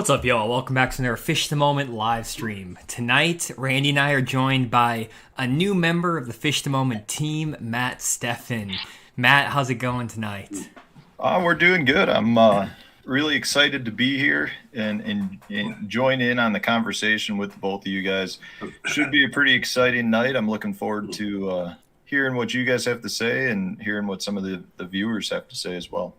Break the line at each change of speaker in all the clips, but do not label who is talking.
What's up, y'all? Welcome back to another Fish the Moment live stream. Tonight, Randy and I are joined by a new member of the Fish the Moment team, Matt Stefan. Matt, how's it going tonight?
We're doing good. I'm really excited to be here and join in on the conversation with both of you guys. Should be a pretty exciting night. I'm looking forward to hearing what you guys have to say and hearing what some of the viewers have to say as well.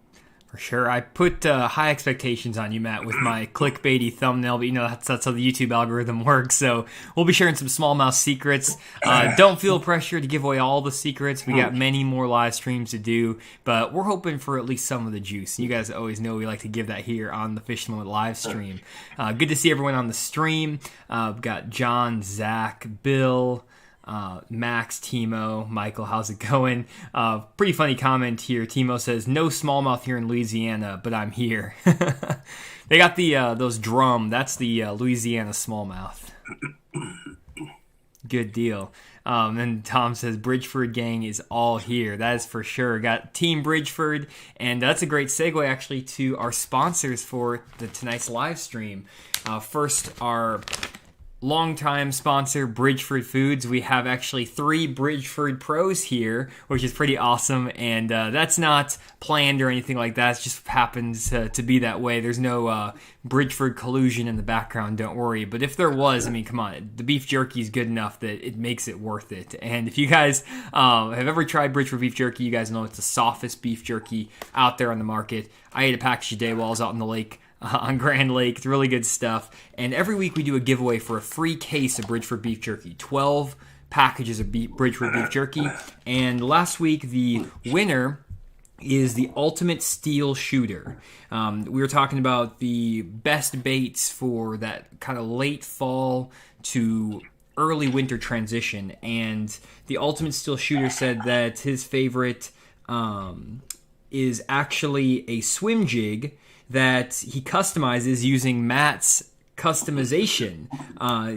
For sure. I put high expectations on you, Matt, with my clickbaity thumbnail, but that's how the YouTube algorithm works. So we'll be sharing some smallmouth secrets. Don't feel pressure to give away all the secrets. We got many more live streams to do, but we're hoping for at least some of the juice. You guys always know we like to give that here on the Fish the Moment live stream. Good to see everyone on the stream. We've got John, Zach, Bill, Max, Timo, Michael, how's it going? Pretty funny comment here. Timo says, no smallmouth here in Louisiana, but I'm here. They got the those drum. That's the Louisiana smallmouth. Good deal. And Tom says, Bridgeford gang is all here. That is for sure. Got Team Bridgeford, and that's a great segue actually to our sponsors for tonight's live stream. First, our longtime sponsor, Bridgeford Foods. We have actually 3 Bridgeford pros here, which is pretty awesome, and that's not planned or anything like that. It just happens to be that way. There's no Bridgeford collusion in the background, don't worry. But if there was, I mean, come on, the beef jerky is good enough that it makes it worth it. And if you guys have ever tried Bridgeford beef jerky, you guys know it's the softest beef jerky out there on the market. I ate a package today while I was out in the lake on Grand Lake. It's really good stuff. And every week we do a giveaway for a free case of Bridgeford beef jerky. 12 packages of Bridgeford beef jerky. And last week the winner is the Ultimate Steel Shooter. We were talking about the best baits for that kind of late fall to early winter transition. And the Ultimate Steel Shooter said that his favorite is actually a swim jig that he customizes using Matt's customization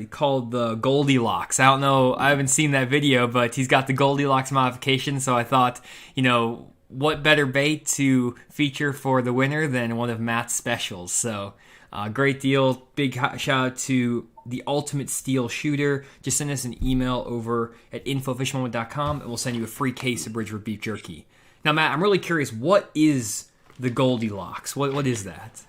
called the Goldilocks. I don't know, I haven't seen that video, but he's got the Goldilocks modification, so I thought, what better bait to feature for the winner than one of Matt's specials. So, great deal. Big shout out to the Ultimate Steel Shooter. Just send us an email over at info.fishmoment.com and we'll send you a free case of Bridgeford beef jerky. Now, Matt, I'm really curious, what is the Goldilocks? What is that?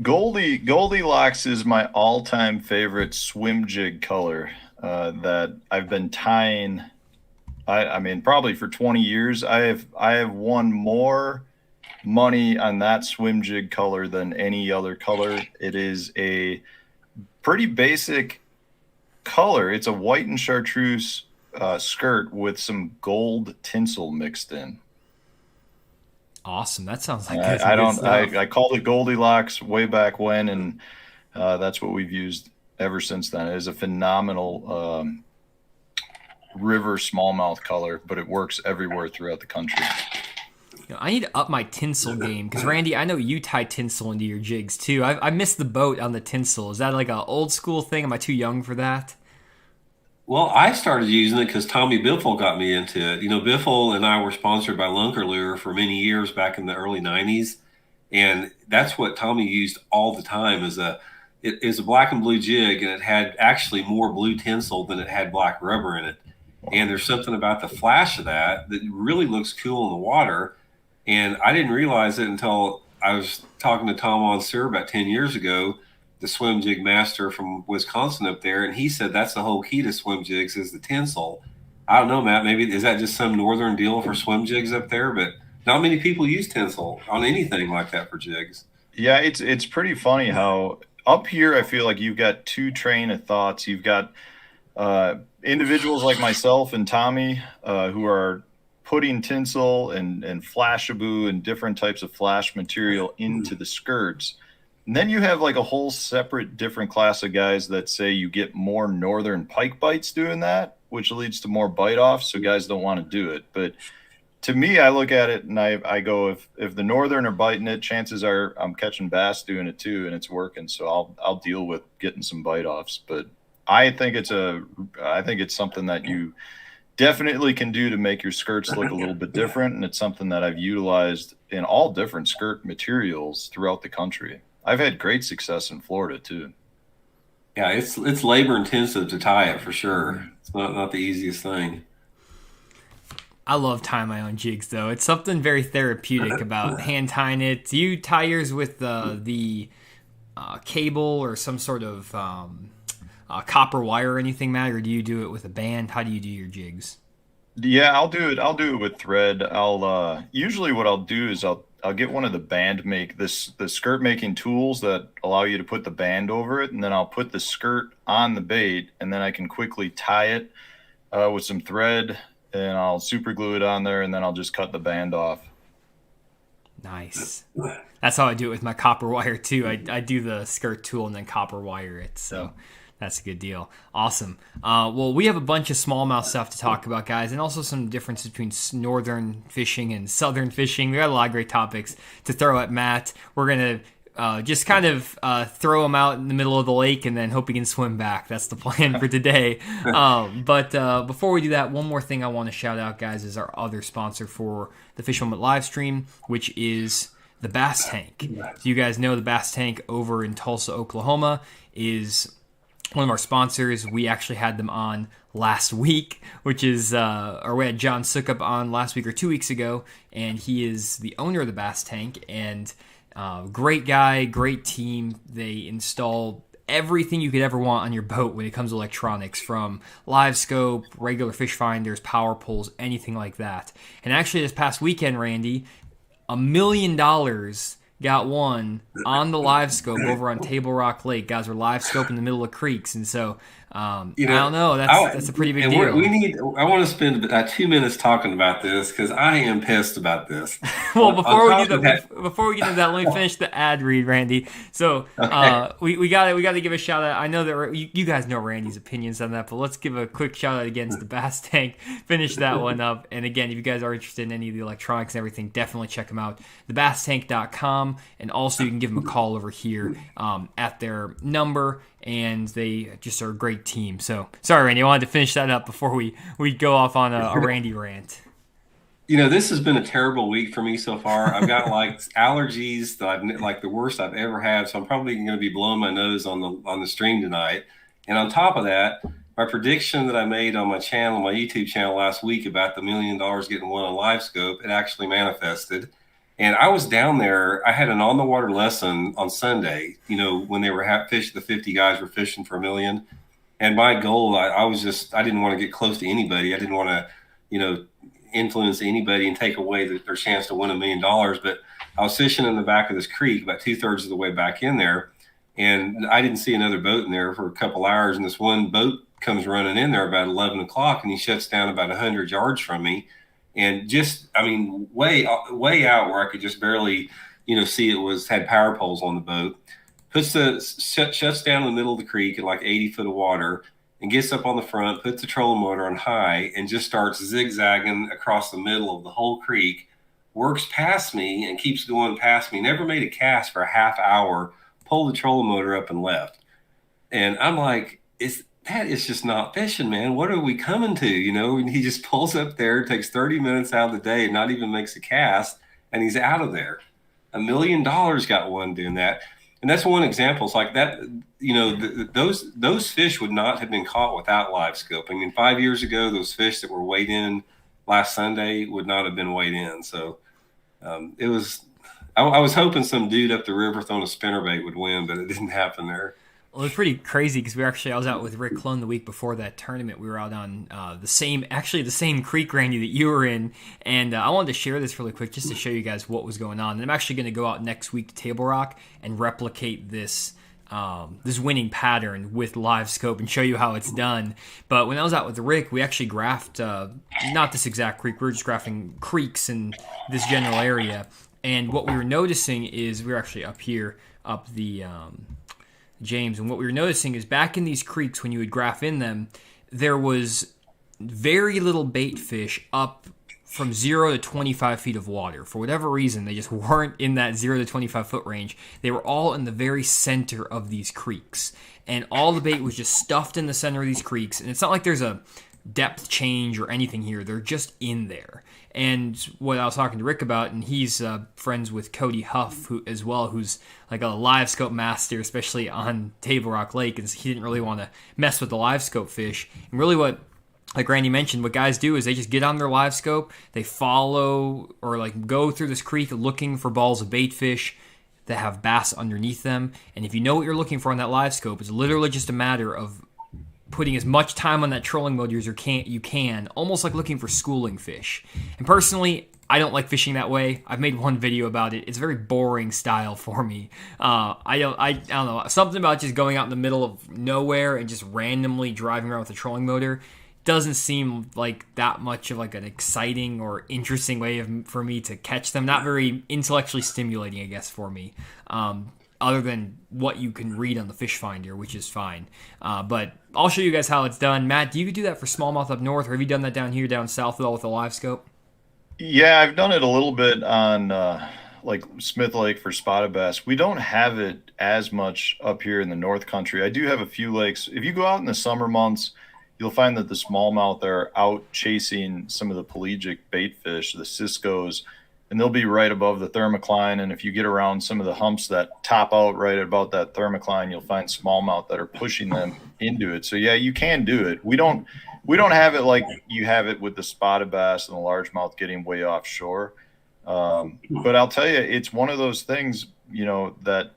Goldilocks is my all-time favorite swim jig color that I've been tying. I mean, probably for 20 years. I have won more money on that swim jig color than any other color. It is a pretty basic color. It's a white and chartreuse skirt with some gold tinsel mixed in.
Awesome. That sounds like
I called it Goldilocks way back when, and that's what we've used ever since then. It is a phenomenal river smallmouth color, but it works everywhere throughout the country.
I need to up my tinsel game because, Randy, I know you tie tinsel into your jigs too. I missed the boat on the tinsel. Is that like an old school thing? Am I too young for that?
Well, I started using it because Tommy Biffle got me into it. Biffle and I were sponsored by Lunker Lure for many years back in the early 90s. And that's what Tommy used all the time it is a black and blue jig, and it had actually more blue tinsel than it had black rubber in it. And there's something about the flash of that really looks cool in the water. And I didn't realize it until I was talking to Tom on Sur about 10 years ago, the swim jig master from Wisconsin up there, and he said that's the whole key to swim jigs is the tinsel. I don't know, Matt, maybe is that just some northern deal for swim jigs up there, but not many people use tinsel on anything like that for jigs.
Yeah, it's pretty funny how up here I feel like you've got 2 train of thoughts. You've got individuals like myself and Tommy who are putting tinsel and flashaboo and different types of flash material into the skirts. And then you have like a whole separate different class of guys that say you get more northern pike bites doing that, which leads to more bite off. So guys don't want to do it. But to me, I look at it and I go, if the northern are biting it, chances are I'm catching bass doing it too, and it's working. So I'll deal with getting some bite offs. But I think it's something that you definitely can do to make your skirts look a little bit different. And it's something that I've utilized in all different skirt materials throughout the country. I've had great success in Florida too.
Yeah, it's labor intensive to tie it for sure. It's not the easiest thing.
I love tying my own jigs, though. It's something very therapeutic about hand tying it. Do you tie yours with the cable or some sort of copper wire or anything, Matt, or do you do it with a band? How do you do your jigs?
Yeah, I'll do it. I'll do it with thread. I'll usually what I'll do is I'll get one of the skirt making tools that allow you to put the band over it, and then I'll put the skirt on the bait, and then I can quickly tie it with some thread, and I'll super glue it on there, and then I'll just cut the band off.
Nice. That's how I do it with my copper wire too. I do the skirt tool and then copper wire it. So that's a good deal. Awesome. Well, we have a bunch of smallmouth stuff to talk about, guys, and also some difference between northern fishing and southern fishing. We got a lot of great topics to throw at Matt. We're going to just kind of throw him out in the middle of the lake and then hope he can swim back. That's the plan for today. But before we do that, one more thing I want to shout out, guys, is our other sponsor for the Fish Moment live stream, which is the Bass Tank. So you guys know the Bass Tank over in Tulsa, Oklahoma is one of our sponsors. We actually had them on last week, which is, or we had John Sukup on last week or 2 weeks ago, and he is the owner of the Bass Tank, and great guy, great team. They install everything you could ever want on your boat when it comes to electronics, from LiveScope, regular fish finders, power poles, anything like that. And actually this past weekend, Randy, $1 million got won on the LiveScope over on Table Rock Lake. Guys were LiveScope in the middle of creeks, and so I don't know. That's a pretty big deal.
I want to spend 2 minutes talking about this because I am pissed about this.
Well, before we get into that, let me finish the ad read, Randy. So we got to give a shout out. I know that you guys know Randy's opinions on that, but let's give a quick shout out against the Bass Tank. Finish that one up. And again, if you guys are interested in any of the electronics and everything, definitely check them out. TheBassTank.com, and also you can give them a call over here at their number. And they just are a great team. So, sorry, Randy, I wanted to finish that up before we go off on a Randy rant.
This has been a terrible week for me so far. I've got allergies that I've the worst I've ever had. So I'm probably going to be blowing my nose on the stream tonight. And on top of that, my prediction that I made on my YouTube channel last week about the $1 million getting won on LiveScope, it actually manifested. And I was down there. I had an on-the-water lesson on Sunday, when they were the 50 guys were fishing for $1 million. And my goal, I didn't want to get close to anybody. I didn't want to, influence anybody and take away their chance to win $1 million. But I was fishing in the back of this creek about 2/3 of the way back in there. And I didn't see another boat in there for a couple hours. And this one boat comes running in there about 11 o'clock, and he shuts down about 100 yards from me. And way out where I could just barely, see had power poles on the boat. Shuts down in the middle of the creek at 80 foot of water, and gets up on the front, puts the trolling motor on high, and just starts zigzagging across the middle of the whole creek. Works past me and keeps going past me. Never made a cast for a half hour. Pulled the trolling motor up and left. And I'm like, that is just not fishing, man. What are we coming to? And he just pulls up there, takes 30 minutes out of the day, and not even makes a cast, and he's out of there. $1 million got won doing that. And that's one example. It's like that, those fish would not have been caught without LiveScope. 5 years ago, those fish that were weighed in last Sunday would not have been weighed in. So it was, I was hoping some dude up the river throwing a spinnerbait would win, but it didn't happen there.
Well, it was pretty crazy because I was out with Rick Clone the week before that tournament. We were out on the same creek, Randy, that you were in. And I wanted to share this really quick just to show you guys what was going on. And I'm actually going to go out next week to Table Rock and replicate this winning pattern with LiveScope and show you how it's done. But when I was out with Rick, we actually graphed, not this exact creek, we were just graphing creeks in this general area. And what we were noticing is we were actually up here, up the James, and what we were noticing is back in these creeks, when you would graph in them, there was very little bait fish up from 0 to 25 feet of water. For whatever reason, they just weren't in that 0 to 25 foot range. They were all in the very center of these creeks, and all the bait was just stuffed in the center of these creeks. And it's not like there's a depth change or anything here. They're just in there. And what I was talking to Rick about, and he's friends with Cody Huff who's like a LiveScope master, especially on Table Rock Lake, and he didn't really want to mess with the LiveScope fish. And really what, like Randy mentioned, what guys do is they just get on their LiveScope, they follow or like go through this creek looking for balls of bait fish that have bass underneath them. And if you know what you're looking for on that LiveScope, it's literally just a matter of putting as much time on that trolling mode as you can, almost like looking for schooling fish. And personally, I don't like fishing that way. I've made one video about it. It's a very boring style for me. I don't know. Something about just going out in the middle of nowhere and just randomly driving around with a trolling motor doesn't seem like that much of like an exciting or interesting way for me to catch them. Not very intellectually stimulating, I guess, for me. Other than what you can read on the fish finder, which is fine. But I'll show you guys how it's done. Matt, do you do that for smallmouth up north, or have you done that down here, down south at all with the LiveScope?
Yeah, I've done it a little bit on like Smith Lake for spotted bass. We don't have it as much up here in the North Country. I do have a few lakes. If you go out in the summer months, you'll find that the smallmouth are out chasing some of the pelagic bait fish, the ciscos, and they'll be right above the thermocline. And if you get around some of the humps that top out right about that thermocline, you'll find smallmouth that are pushing them into it. So yeah, you can do it. We don't have it like you have it with the spotted bass and the largemouth getting way offshore. But I'll tell you, it's one of those things, that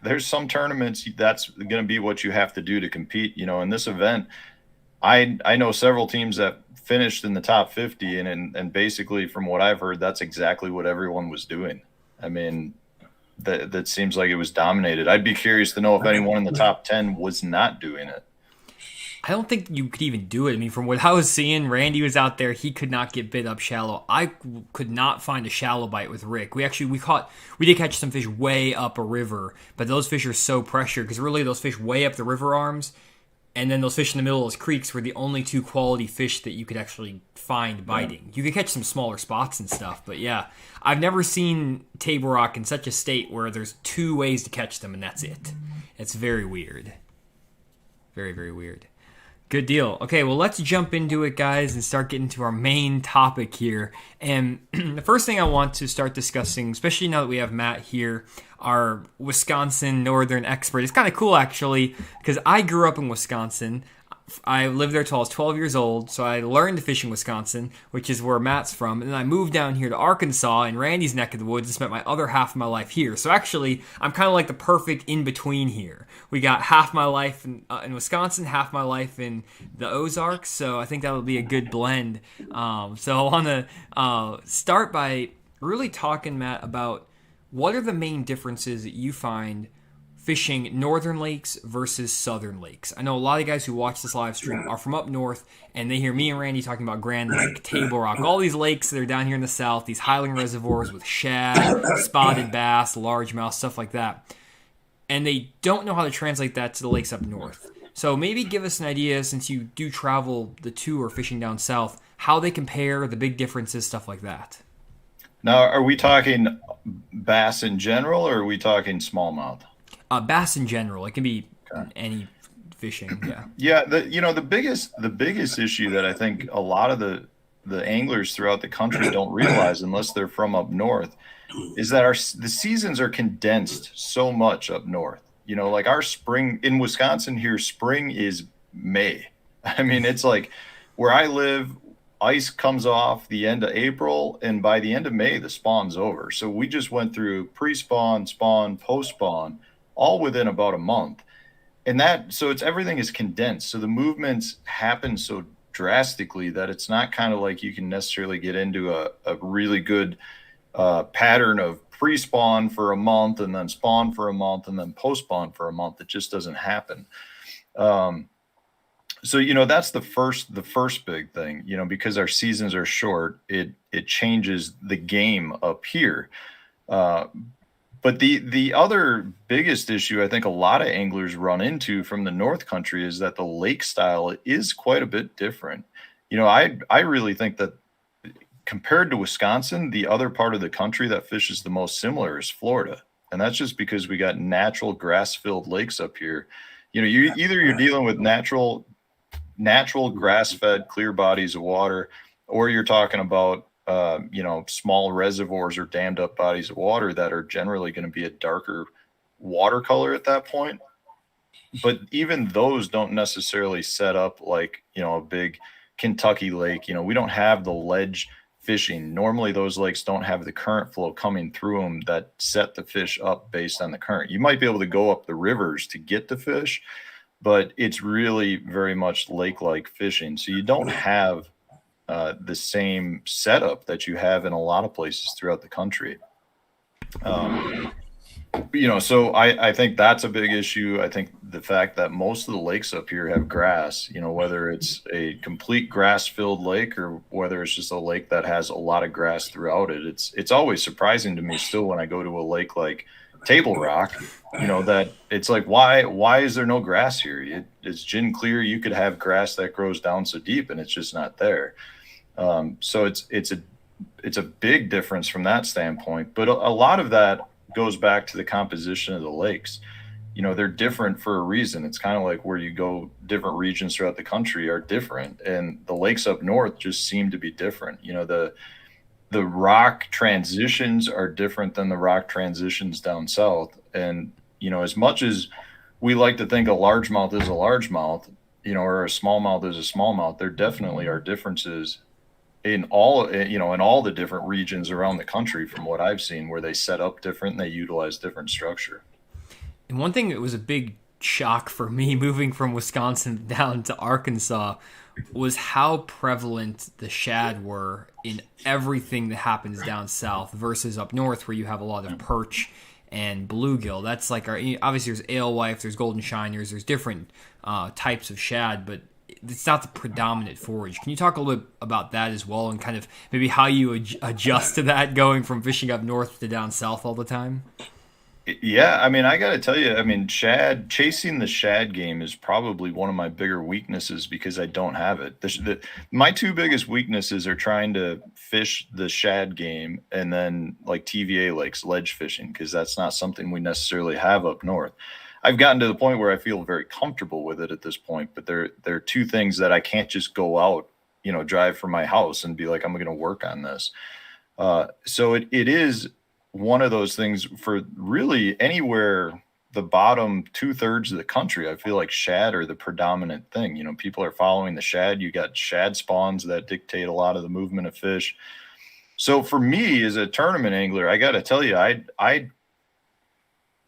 there's some tournaments that's going to be what you have to do to compete. In this event, I know several teams that finished in the top 50, and basically from what I've heard, that's exactly what everyone was doing. I mean, that seems like it was dominated. I'd be curious to know if anyone in the top 10 was not doing it.
I don't think you could even do it. I mean, from what I was seeing, Randy was out there. He could not get bit up shallow. I could not find a shallow bite with Rick. We did catch some fish way up a river, but those fish are so pressured because really those fish way up the river arms, and then those fish in the middle of those creeks were the only two quality fish that you could actually find biting. You could catch some smaller spots and stuff, but yeah, I've never seen Table Rock in such a state where there's two ways to catch them, and that's it. It's very weird. Very, very weird. Good deal. Okay, well, let's jump into it, guys, and start getting to our main topic here. And the first thing I want to start discussing, especially now that we have Matt here, our Wisconsin Northern expert. It's kind of cool, actually, because I grew up in Wisconsin. I lived there till I was 12 years old, so I learned to fish in Wisconsin, which is where Matt's from, and then I moved down here to Arkansas in Randy's neck of the woods and spent my other half of my life here. So actually, I'm kind of like the perfect in-between here. We got half my life in Wisconsin, half my life in the Ozarks, so I think that would be a good blend. So I want to start by really talking, Matt, about what are the main differences that you find fishing northern lakes versus southern lakes. I know a lot of guys who watch this live stream are from up north, and they hear me and Randy talking about Grand Lake, Table Rock, all these lakes that are down here in the south, these highland reservoirs with shad, spotted bass, largemouth, stuff like that. And they don't know how to translate that to the lakes up north. So maybe give us an idea, since you do travel the two or fishing down south, how they compare, the big differences, stuff like that.
Now, are we talking bass in general, or are we talking smallmouth?
Bass in general. It can be any fishing. Yeah.
Yeah. The biggest issue that I think a lot of the anglers throughout the country don't realize, unless they're from up north, is that the seasons are condensed so much up north. Like our spring in Wisconsin here, spring is May. I mean, it's like where I live, ice comes off the end of April, and by the end of May, the spawn's over. So we just went through pre-spawn, spawn, post-spawn, all within about a month. And so everything is condensed. So the movements happen so drastically that it's not kind of like you can necessarily get into a really good pattern of pre-spawn for a month and then spawn for a month and then post-spawn for a month. It just doesn't happen. So, that's the first big thing, because our seasons are short, it changes the game up here. But the other biggest issue I think a lot of anglers run into from the North Country is that the lake style is quite a bit different. I really think that compared to Wisconsin, the other part of the country that fishes the most similar is Florida. And that's just because we got natural grass-filled lakes up here. You're dealing with natural grass-fed clear bodies of water, or you're talking about, small reservoirs or dammed up bodies of water that are generally going to be a darker watercolor at that point. But even those don't necessarily set up like, a big Kentucky lake. We don't have the ledge fishing. Normally those lakes don't have the current flow coming through them that set the fish up based on the current. You might be able to go up the rivers to get the fish, but it's really very much lake-like fishing. So you don't have the same setup that you have in a lot of places throughout the country. So I think that's a big issue. I think the fact that most of the lakes up here have grass, whether it's a complete grass-filled lake or whether it's just a lake that has a lot of grass throughout it, it's always surprising to me still when I go to a lake like Table Rock, that it's like, why is there no grass here? It's gin clear. You could have grass that grows down so deep and it's just not there. So it's a big difference from that standpoint, but a lot of that goes back to the composition of the lakes. They're different for a reason. It's kind of like where you go, different regions throughout the country are different, and the lakes up north just seem to be different. The rock transitions are different than the rock transitions down south. And, as much as we like to think a largemouth is a largemouth, or a smallmouth is a smallmouth, there definitely are differences in all the different regions around the country from what I've seen, where they set up different and they utilize different structure.
And one thing that was a big shock for me moving from Wisconsin down to Arkansas was how prevalent the shad were in everything that happens down south versus up north, where you have a lot of perch and bluegill. That's like obviously there's alewife, there's golden shiners, there's different types of shad, but it's not the predominant forage. Can you talk a little bit about that as well, and kind of maybe how you adjust to that going from fishing up north to down south all the time?
Yeah, I got to tell you, chasing the shad game is probably one of my bigger weaknesses because I don't have it. My two biggest weaknesses are trying to fish the shad game and then like TVA lakes, ledge fishing, because that's not something we necessarily have up north. I've gotten to the point where I feel very comfortable with it at this point, but there are two things that I can't just go out, drive from my house and be like, I'm going to work on this. So it is one of those things for really anywhere the bottom 2/3 of the country. I feel like shad are the predominant thing. People are following the shad. You got shad spawns that dictate a lot of the movement of fish. So for me as a tournament angler, I got to tell you, I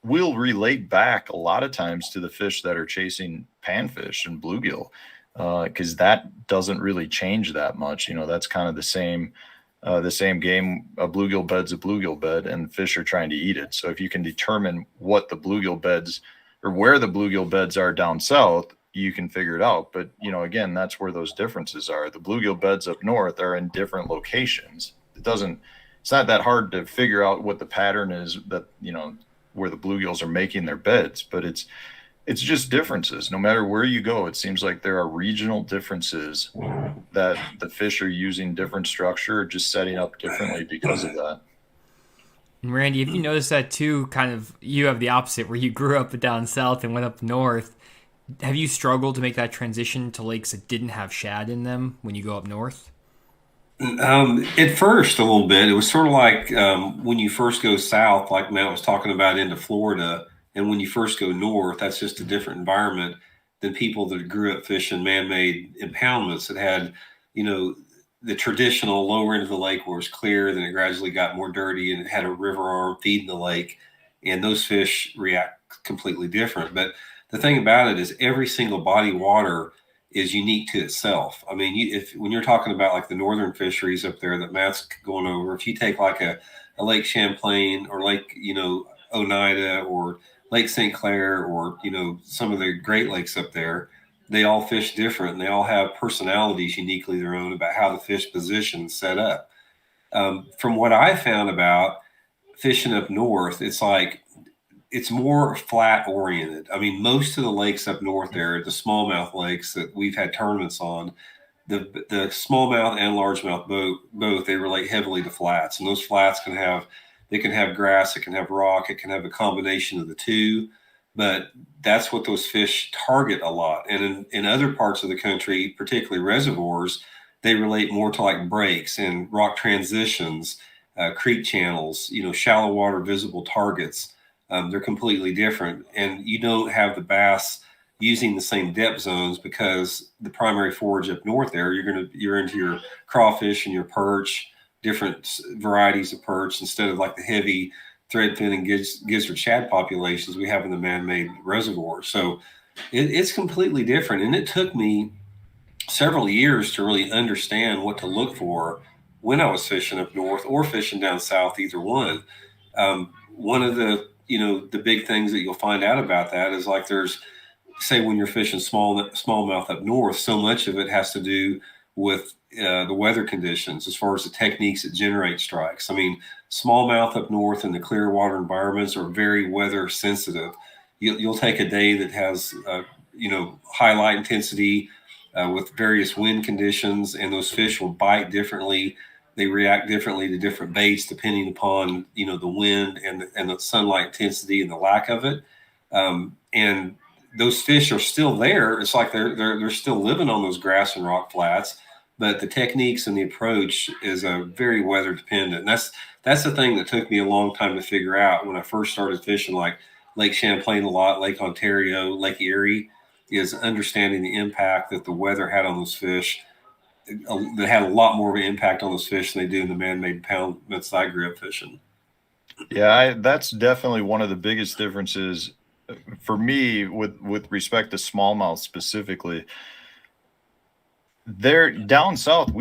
will relate back a lot of times to the fish that are chasing panfish and bluegill, because that doesn't really change that much. That's kind of the same game. A bluegill bed's a bluegill bed, and fish are trying to eat it. So if you can determine what the bluegill beds or where the bluegill beds are down south, you can figure it out. But again, that's where those differences are. The bluegill beds up north are in different locations. It's not that hard to figure out what the pattern is that where the bluegills are making their beds, but it's just differences. No matter where you go, it seems like there are regional differences that the fish are using different structure, just setting up differently because of that.
And Randy, have you noticed that too? Kind of, you have the opposite, where you grew up down south and went up north. Have you struggled to make that transition to lakes that didn't have shad in them when you go up north?
At first, a little bit. It was sort of like when you first go south, like Matt was talking about, into Florida, and when you first go north, that's just a different environment than people that grew up fishing man-made impoundments that had, the traditional lower end of the lake where it was clear, then it gradually got more dirty and it had a river arm feeding the lake, and those fish react completely different. But the thing about it is every single body of water is unique to itself. When you're talking about like the northern fisheries up there that Matt's going over, if you take like a Lake Champlain or Lake, Oneida or Lake St. Clair or, some of the Great Lakes up there, they all fish different and they all have personalities uniquely their own about how the fish position is set up. From what I found about fishing up north, it's more flat oriented. Most of the lakes up north there, the smallmouth lakes that we've had tournaments on, the smallmouth and largemouth both, they relate heavily to flats. And those flats can have grass, it can have rock, it can have a combination of the two. But that's what those fish target a lot. And in other parts of the country, particularly reservoirs, they relate more to like breaks and rock transitions, creek channels, shallow water visible targets. They're completely different. And you don't have the bass using the same depth zones because the primary forage up north there, you're into your crawfish and your perch, different varieties of perch instead of like the heavy threadfin and gizzard shad populations we have in the man-made reservoir. So it's completely different. And it took me several years to really understand what to look for when I was fishing up north or fishing down south, either one. One of the big things that you'll find out about that is like say when you're fishing smallmouth up north, so much of it has to do with the weather conditions as far as the techniques that generate strikes. I mean, smallmouth up north in the clear water environments are very weather sensitive. You'll take a day that has high light intensity with various wind conditions, and those fish will bite differently. They react differently to different baits depending upon the wind and the sunlight intensity and the lack of it. And those fish are still there. It's like they're still living on those grass and rock flats, but the techniques and the approach is very weather dependent. And that's the thing that took me a long time to figure out when I first started fishing, like Lake Champlain a lot, Lake Ontario, Lake Erie, is understanding the impact that the weather had on those fish. That had a lot more of an impact on those fish than they do in the man-made impoundments that I grew up fishing.
Yeah, that's definitely one of the biggest differences for me with respect to smallmouth specifically. They're down south.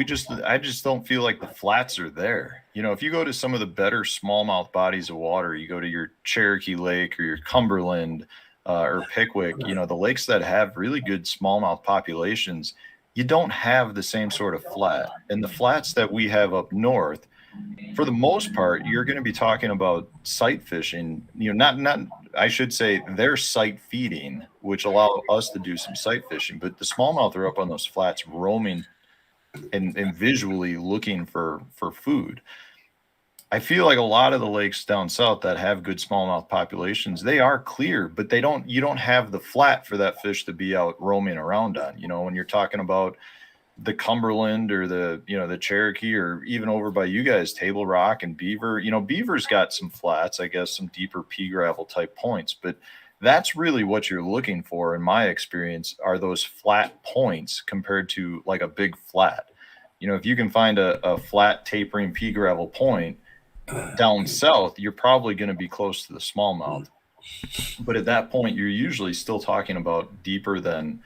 I just don't feel like the flats are there. If you go to some of the better smallmouth bodies of water, you go to your Cherokee Lake or your Cumberland or Pickwick, the lakes that have really good smallmouth populations, you don't have the same sort of flat. And the flats that we have up north, for the most part, you're going to be talking about sight fishing. I should say they're sight feeding, which allow us to do some sight fishing. But the smallmouth are up on those flats roaming and visually looking for food. I feel like a lot of the lakes down south that have good smallmouth populations, they are clear, but you don't have the flat for that fish to be out roaming around on. When you're talking about the Cumberland or the Cherokee, or even over by you guys, Table Rock and Beaver, Beaver's got some flats, I guess, some deeper pea gravel type points, but that's really what you're looking for, in my experience, are those flat points compared to like a big flat. If you can find a flat tapering pea gravel point down south, you're probably going to be close to the smallmouth. But at that point, you're usually still talking about deeper than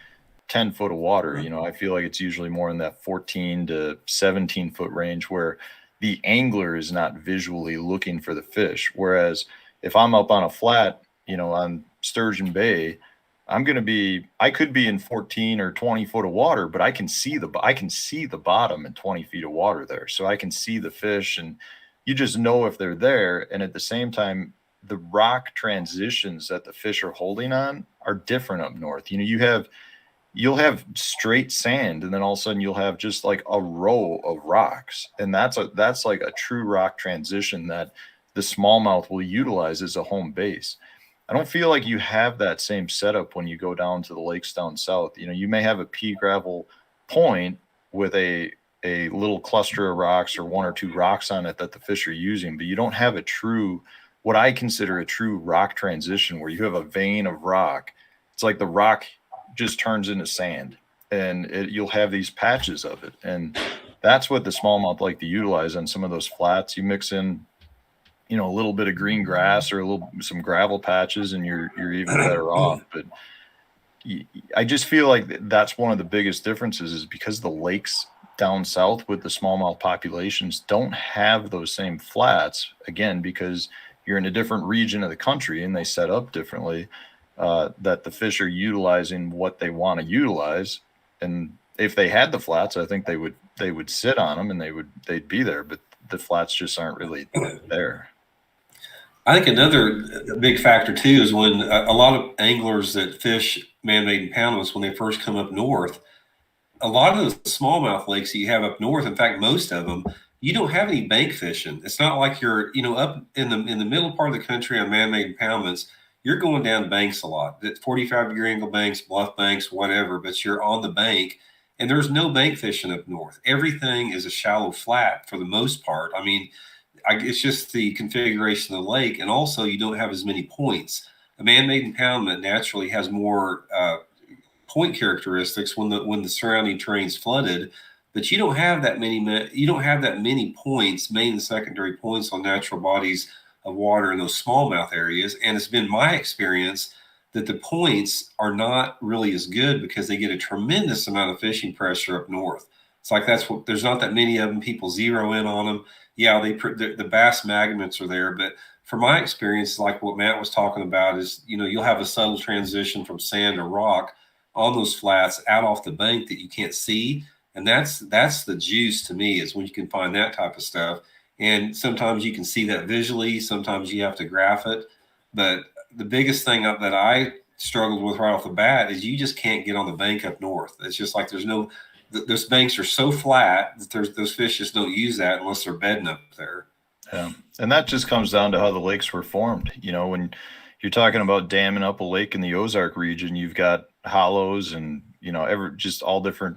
10 foot of water. I feel like it's usually more in that 14 to 17 foot range where the angler is not visually looking for the fish. Whereas if I'm up on a flat, on Sturgeon Bay, I could be in 14 or 20 foot of water, but I can see the bottom in 20 feet of water there. So I can see the fish, and you just know if they're there. And at the same time, the rock transitions that the fish are holding on are different up north. You'll have straight sand, and then all of a sudden you'll have just like a row of rocks. And that's like a true rock transition that the smallmouth will utilize as a home base. I don't feel like you have that same setup when you go down to the lakes down south. You may have a pea gravel point with a little cluster of rocks or one or two rocks on it that the fish are using, but you don't have what I consider a true rock transition where you have a vein of rock. It's like the rock just turns into sand, and you'll have these patches of it. And that's what the smallmouth like to utilize on some of those flats. You mix in, a little bit of green grass or some gravel patches, and you're even better off. But I just feel like that's one of the biggest differences, is because the lakes down south with the smallmouth populations don't have those same flats, again, because you're in a different region of the country and they set up differently, that the fish are utilizing what they want to utilize. And if they had the flats, I think they would sit on them and they'd be there, but the flats just aren't really there.
I think another big factor too is when a lot of anglers that fish man-made impoundments, when they first come up north, a lot of the smallmouth lakes that you have up north, in fact, most of them, you don't have any bank fishing. It's not like you're, up in the middle part of the country on man-made impoundments, you're going down banks a lot. 45-degree angle banks, bluff banks, whatever, but you're on the bank And there's no bank fishing up north. Everything is a shallow flat for the most part. I mean, it's just the configuration of the lake, and also you don't have as many points. A man-made impoundment naturally has more point characteristics when the surrounding terrain's flooded, but you don't have that many points, main and secondary points on natural bodies of water in those smallmouth areas. And it's been my experience that the points are not really as good because they get a tremendous amount of fishing pressure up north. It's like there's not that many of them. People zero in on them. Yeah, the bass magnets are there, but from my experience, like what Matt was talking about, is you'll have a subtle transition from sand to rock on those flats out off the bank that you can't see, and that's the juice to me, is when you can find that type of stuff. And sometimes you can see that visually, sometimes you have to graph it, but the biggest thing that I struggled with right off the bat is you just can't get on the bank up north. It's just like those banks are so flat that those fish just don't use that unless they're bedding up there.
Yeah, and that just comes down to how the lakes were formed. When you're talking about damming up a lake in the Ozark region, you've got hollows and just all different.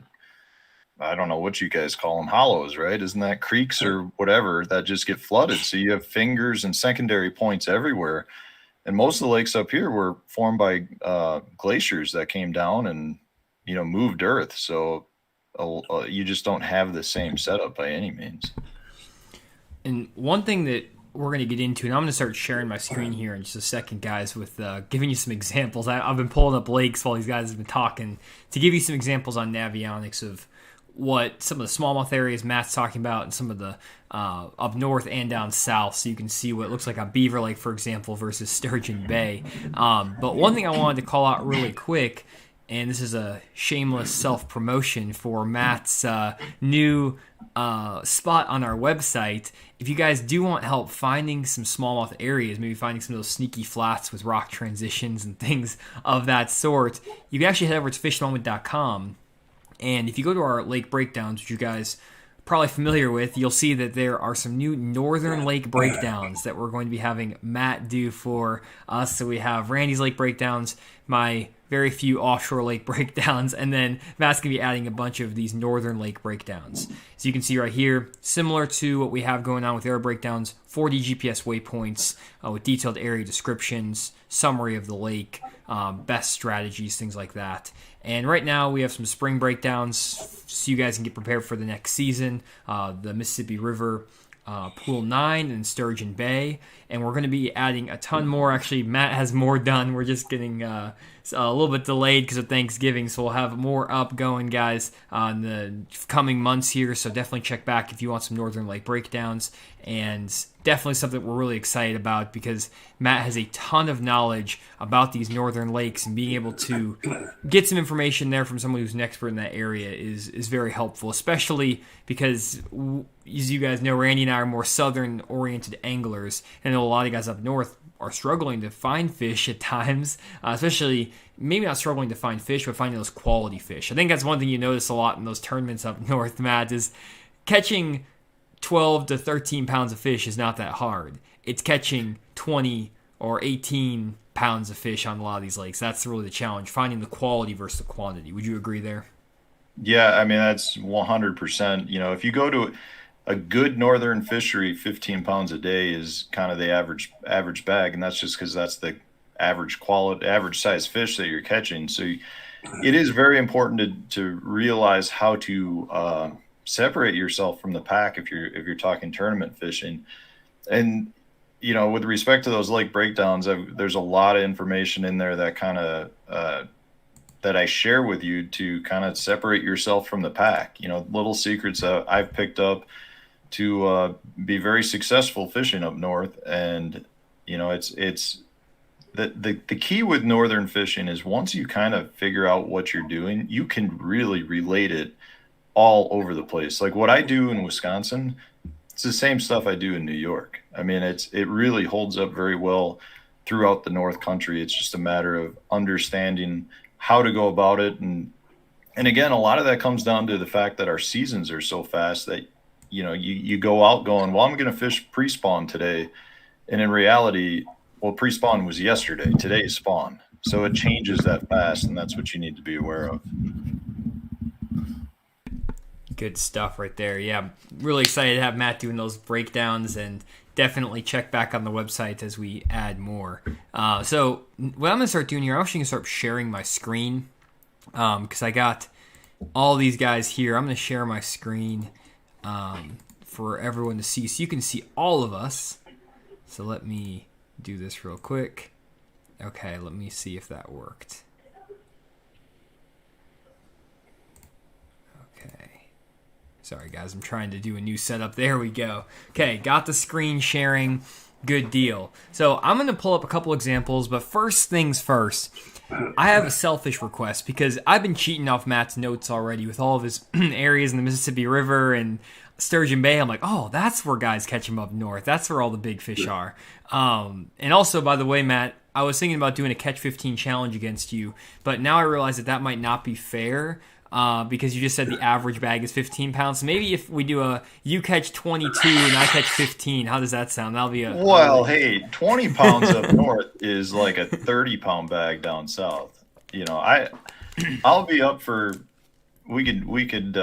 I don't know what you guys call them, hollows, right? Isn't that creeks or whatever that just get flooded? So you have fingers and secondary points everywhere. And most of the lakes up here were formed by glaciers that came down and, moved earth. So you just don't have the same setup by any means.
And one thing that we're going to get into, and I'm going to start sharing my screen here in just a second, guys, with giving you some examples. I've been pulling up lakes while these guys have been talking to give you some examples on Navionics of what some of the smallmouth areas Matt's talking about and some of the up north and down south, so you can see what looks like a Beaver Lake, for example, versus Sturgeon Bay. But one thing I wanted to call out really quick, and this is a shameless self-promotion for Matt's new spot on our website. If you guys do want help finding some smallmouth areas, maybe finding some of those sneaky flats with rock transitions and things of that sort, you can actually head over to fishmoment.com. And if you go to our lake breakdowns, which you guys are probably familiar with, you'll see that there are some new northern lake breakdowns that we're going to be having Matt do for us. So we have Randy's lake breakdowns, my very few offshore lake breakdowns, and then Matt's going to be adding a bunch of these northern lake breakdowns. So you can see right here, similar to what we have going on with air breakdowns, 4D GPS waypoints with detailed area descriptions, summary of the lake, best strategies, things like that. And right now we have some spring breakdowns so you guys can get prepared for the next season, the Mississippi River, Pool 9 and Sturgeon Bay. And we're going to be adding a ton more. Actually, Matt has more done. We're just getting a little bit delayed because of Thanksgiving, so we'll have more up going, guys, in the coming months here. So definitely check back if you want some Northern Lake breakdowns. And definitely something we're really excited about because Matt has a ton of knowledge about these northern lakes, and being able to get some information there from someone who's an expert in that area is very helpful, especially because, as you guys know, Randy and I are more southern-oriented anglers, and I know a lot of guys up north are struggling to find fish at times, especially maybe not struggling to find fish, but finding those quality fish. I think that's one thing you notice a lot in those tournaments up north, Matt, is catching 12 to 13 pounds of fish is not that hard. It's catching 20 or 18 pounds of fish on a lot of these lakes. That's really the challenge, finding the quality versus the quantity. Would you agree there?
Yeah, I mean, that's 100%. If you go to a good northern fishery, 15 pounds a day is kind of the average bag, and that's just because that's the average size fish that you're catching. So it is very important to realize how to separate yourself from the pack if you're talking tournament fishing. And with respect to those lake breakdowns, there's a lot of information in there that kind of that I share with you to kind of separate yourself from the pack. Little secrets that I've picked up to be very successful fishing up north. And it's the key with northern fishing is once you kind of figure out what you're doing, you can really relate it all over the place. Like what I do in Wisconsin, it's the same stuff I do in New York. I mean, it really holds up very well throughout the North Country. It's just a matter of understanding how to go about it. And again, a lot of that comes down to the fact that our seasons are so fast that, you go out going, well, I'm going to fish pre-spawn today. And in reality, well, pre-spawn was yesterday. Today is spawn. So it changes that fast, and that's what you need to be aware of.
Good stuff right there. Yeah, really excited to have Matt doing those breakdowns, and definitely check back on the website as we add more. So what I'm going to start doing here, I'm actually going to start sharing my screen because I got all these guys here. I'm going to share my screen for everyone to see so you can see all of us. So let me do this real quick. Okay, let me see if that worked. Okay. Sorry, guys. I'm trying to do a new setup. There we go. Okay, got the screen sharing. Good deal. So I'm going to pull up a couple examples, but first things first, I have a selfish request because I've been cheating off Matt's notes already with all of his areas in the Mississippi River and Sturgeon Bay. I'm like, oh, that's where guys catch them up north. That's where all the big fish are. And also, by the way, Matt, I was thinking about doing a catch 15 challenge against you, but now I realize that might not be fair because you just said the average bag is 15 pounds. So maybe if we do you catch 22 and I catch 15, how does that sound? That'll be
hey, 20 pounds up north is like a 30-pound bag down south. You know, I'll be up for. We could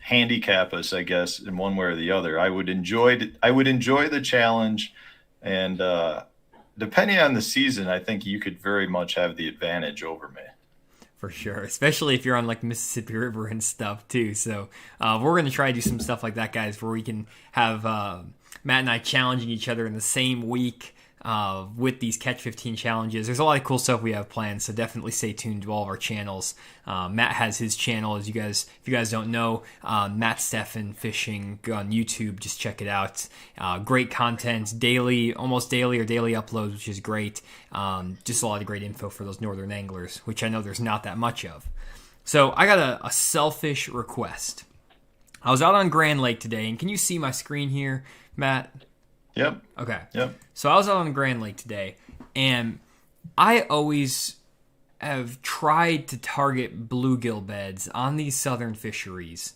handicap us, I guess, in one way or the other. I would enjoy the challenge, and depending on the season, I think you could very much have the advantage over me.
For sure, especially if you're on like Mississippi River and stuff too. So we're going to try to do some stuff like that, guys, where we can have Matt and I challenging each other in the same week with these Catch 15 challenges. There's a lot of cool stuff we have planned, so definitely stay tuned to all of our channels. Matt has his channel, if you guys don't know, Matt Stefan Fishing on YouTube. Just check it out. Great content, almost daily or daily uploads, which is great. Just a lot of great info for those northern anglers, which I know there's not that much of. So I got a selfish request. I was out on Grand Lake today, and can you see my screen here, Matt?
Yep.
Okay.
Yep.
So I was out on Grand Lake today, and I always have tried to target bluegill beds on these southern fisheries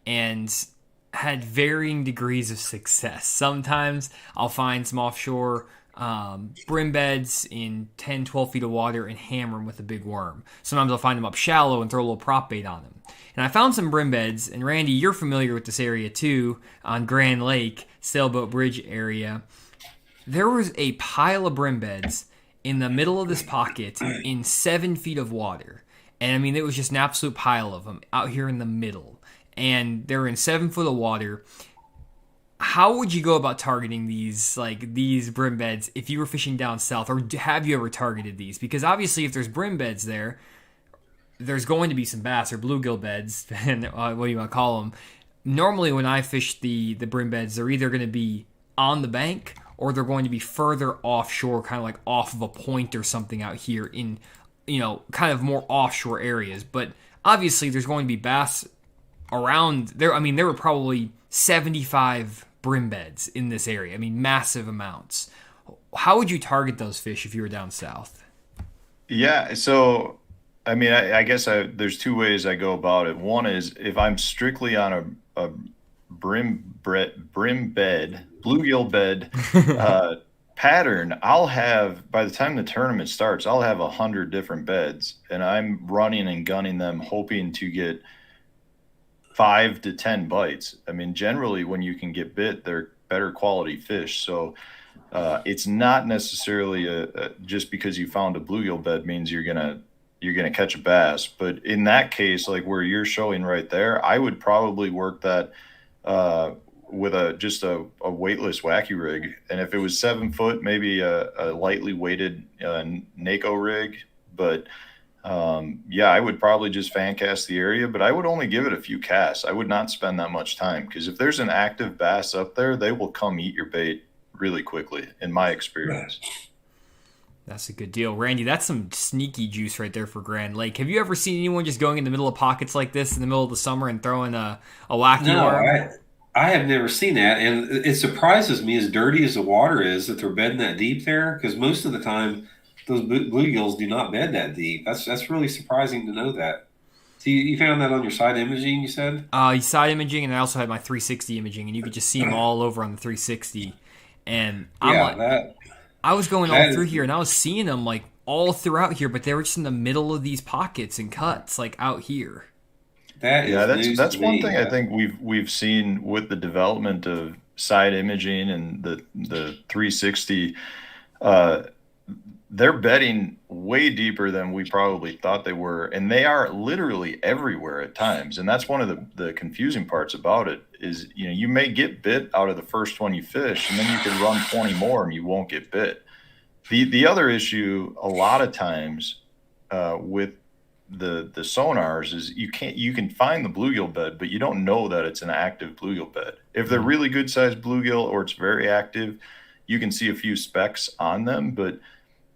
and had varying degrees of success. Sometimes I'll find some offshore brim beds in 10, 12 feet of water and hammer them with a big worm. Sometimes I'll find them up shallow and throw a little prop bait on them. And I found some brim beds, and Randy, you're familiar with this area too, on Grand Lake, Sailboat Bridge area. There was a pile of brim beds in the middle of this pocket in 7 feet of water. And I mean, it was just an absolute pile of them out here in the middle. And they're in 7 foot of water. How would you go about targeting these brim beds if you were fishing down south, or have you ever targeted these? Because obviously if there's brim beds there's going to be some bass or bluegill beds, and what do you want to call them. Normally when I fish the brim beds, they're either going to be on the bank or they're going to be further offshore, kind of like off of a point or something out here in, kind of more offshore areas. But obviously there's going to be bass around there. I mean, there were probably 75 brim beds in this area. I mean, massive amounts. How would you target those fish if you were down south?
Yeah, so I mean, I guess there's two ways I go about it. One is if I'm strictly on a brim bed, bluegill bed pattern, I'll have, by the time the tournament starts, I'll have 100 different beds, and I'm running and gunning them, hoping to get 5 to 10 bites. I mean, generally when you can get bit, they're better quality fish. So it's not necessarily just because you found a bluegill bed means you're gonna catch a bass. But in that case, like where you're showing right there, I would probably work that with just a weightless wacky rig. And if it was 7 foot, maybe a lightly weighted NACO rig. But I would probably just fan cast the area, but I would only give it a few casts. I would not spend that much time, because if there's an active bass up there, they will come eat your bait really quickly, in my experience.
That's a good deal. Randy, that's some sneaky juice right there for Grand Lake. Have you ever seen anyone just going in the middle of pockets like this in the middle of the summer and throwing a wacky worm?
I have never seen that, and it surprises me, as dirty as the water is, that they're bedding that deep there, because most of the time those bluegills do not bed that deep. That's really surprising to know that. So you found that on your side imaging, you said?
Side imaging, and I also had my 360 imaging, and you could just see them all over on the 360. And I was going all through here, and I was seeing them all throughout here, but they were just in the middle of these pockets and cuts, out here.
That
Yeah,
is news
that's
to
one
me.
thing I think we've seen with the development of side imaging and the 360. Uh, they're bedding way deeper than we probably thought they were, and they are literally everywhere at times. And that's one of the confusing parts about it is, you may get bit out of the first one you fish, and then you could run 20 more and you won't get bit. The other issue a lot of times with the sonars is you can find the bluegill bed, but you don't know that it's an active bluegill bed. If they're really good sized bluegill or it's very active, you can see a few specks on them, but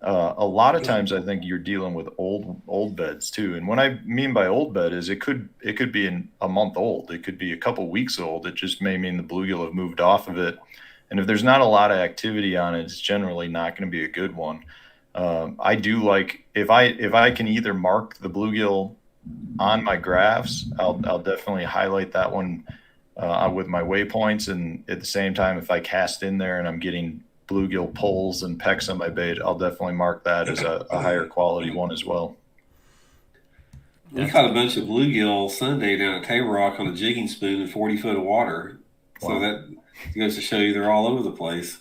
a lot of times I think you're dealing with old beds too. And what I mean by old bed is it could be a month old, it could be a couple weeks old. It just may mean the bluegill have moved off of it. And if there's not a lot of activity on it, it's generally not going to be a good one. I do like if I can either mark the bluegill on my graphs, I'll definitely highlight that one with my waypoints. And at the same time, if I cast in there and I'm getting bluegill pulls and pecks on my bait, I'll definitely mark that as a higher quality one as well.
We caught a bunch of bluegill Sunday down at Table Rock on a jigging spoon in 40 foot of water.
Wow.
So that goes to show you they're all over the place.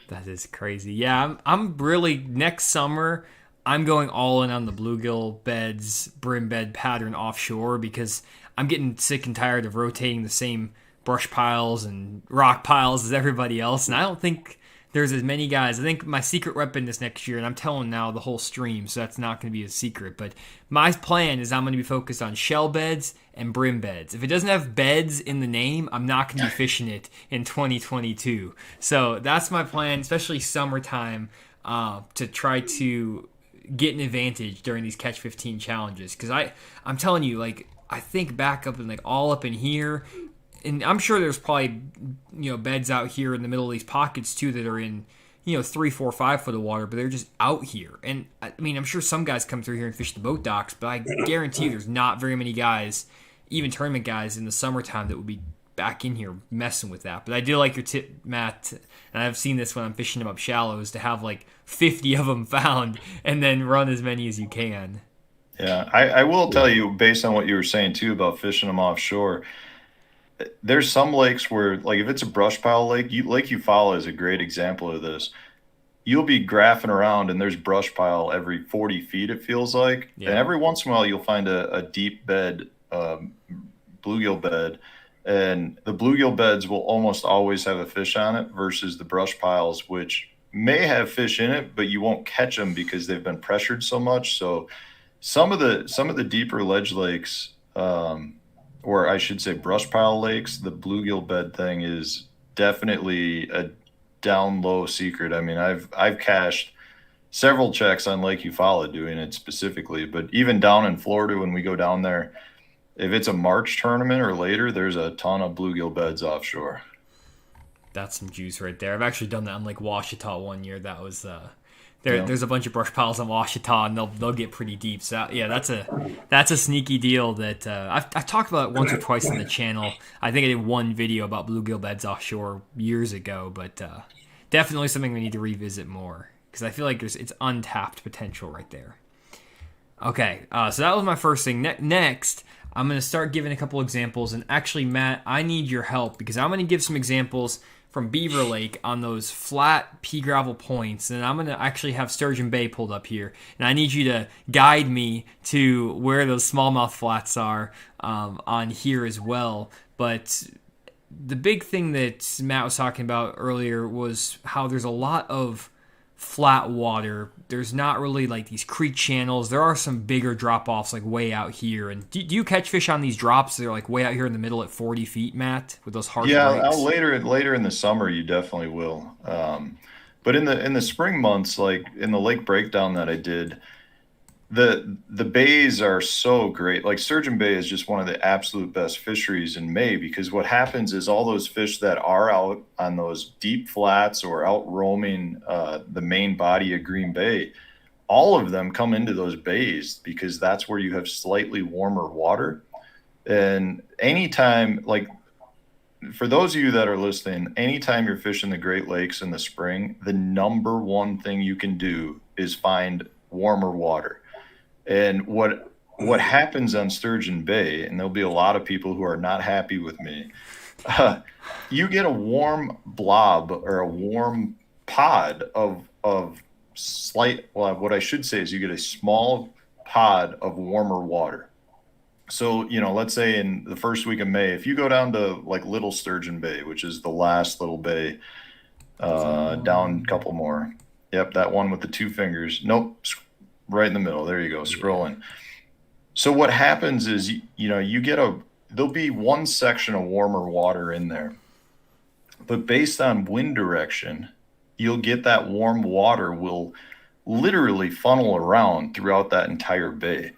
That is crazy. Yeah, I'm really, next summer, I'm going all in on the bluegill beds, brim bed pattern offshore because I'm getting sick and tired of rotating the same brush piles and rock piles as everybody else. And I don't think there's as many guys. I think my secret weapon this next year, and I'm telling now the whole stream, so that's not going to be a secret, but my plan is I'm going to be focused on shell beds and brim beds. If it doesn't have beds in the name, I'm not going to be fishing it in 2022. So that's my plan, especially summertime, to try to get an advantage during these Catch 15 challenges. Because I'm telling you, like, I think back up and like all up in here, and I'm sure there's probably, beds out here in the middle of these pockets too that are in, 3, 4, 5 foot of water, but they're just out here. And I mean, I'm sure some guys come through here and fish the boat docks, but I guarantee there's not very many guys, even tournament guys in the summertime, that would be back in here messing with that. But I do like your tip, Matt, and I've seen this when I'm fishing them up shallow, is to have like 50 of them found and then run as many as you can.
Yeah, I will tell you, based on what you were saying too about fishing them offshore, there's some lakes where, like, if it's a brush pile lake, Lake Eufaula is a great example of this. You'll be graphing around and there's brush pile every 40 feet, it feels like. Yeah. And every once in a while you'll find a deep bed, bluegill bed, and the bluegill beds will almost always have a fish on it versus the brush piles, which may have fish in it, but you won't catch them because they've been pressured so much. So some of the deeper ledge lakes, or I should say brush pile lakes, the bluegill bed thing is definitely a down low secret. I mean, I've cashed several checks on Lake Eufaula doing it specifically, but even down in Florida when we go down there, if it's a March tournament or later, there's a ton of bluegill beds offshore.
That's some juice right there. I've actually done that on Lake Washita one year. That was there's a bunch of brush piles on Washita, and they'll get pretty deep. So yeah, that's a sneaky deal that I've talked about it once or twice on the channel. I think I did one video about bluegill beds offshore years ago, but definitely something we need to revisit more because I feel like it's untapped potential right there. Okay, so that was my first thing. Next, I'm going to start giving a couple examples, and actually, Matt, I need your help because I'm going to give some examples from Beaver Lake on those flat pea gravel points, and I'm going to actually have Sturgeon Bay pulled up here, and I need you to guide me to where those smallmouth flats are on here as well. But the big thing that Matt was talking about earlier was how there's a lot of flat water. There's not really like these creek channels. There are some bigger drop-offs like way out here. And do you catch fish on these drops? They're like way out here in the middle at 40 feet, Matt, with those hard breaks?
Later in the summer you definitely will. But in the spring months, like in the lake breakdown that I did, the bays are so great. Like Sturgeon Bay is just one of the absolute best fisheries in May because what happens is all those fish that are out on those deep flats or out roaming the main body of Green Bay, all of them come into those bays because that's where you have slightly warmer water. And anytime, like for those of you that are listening, anytime you're fishing the Great Lakes in the spring, the number one thing you can do is find warmer water. And what what happens on Sturgeon Bay, and there'll be a lot of people who are not happy with me, you get a warm blob or a warm pod of slight, well, what I should say is you get a small pod of warmer water. So, let's say in the first week of May, if you go down to like Little Sturgeon Bay, which is the last little bay, down a couple more. Yep, that one with the two fingers. Nope, right in the middle. There you go, scrolling. So what happens is, there'll be one section of warmer water in there. But based on wind direction, you'll get that warm water will literally funnel around throughout that entire bay.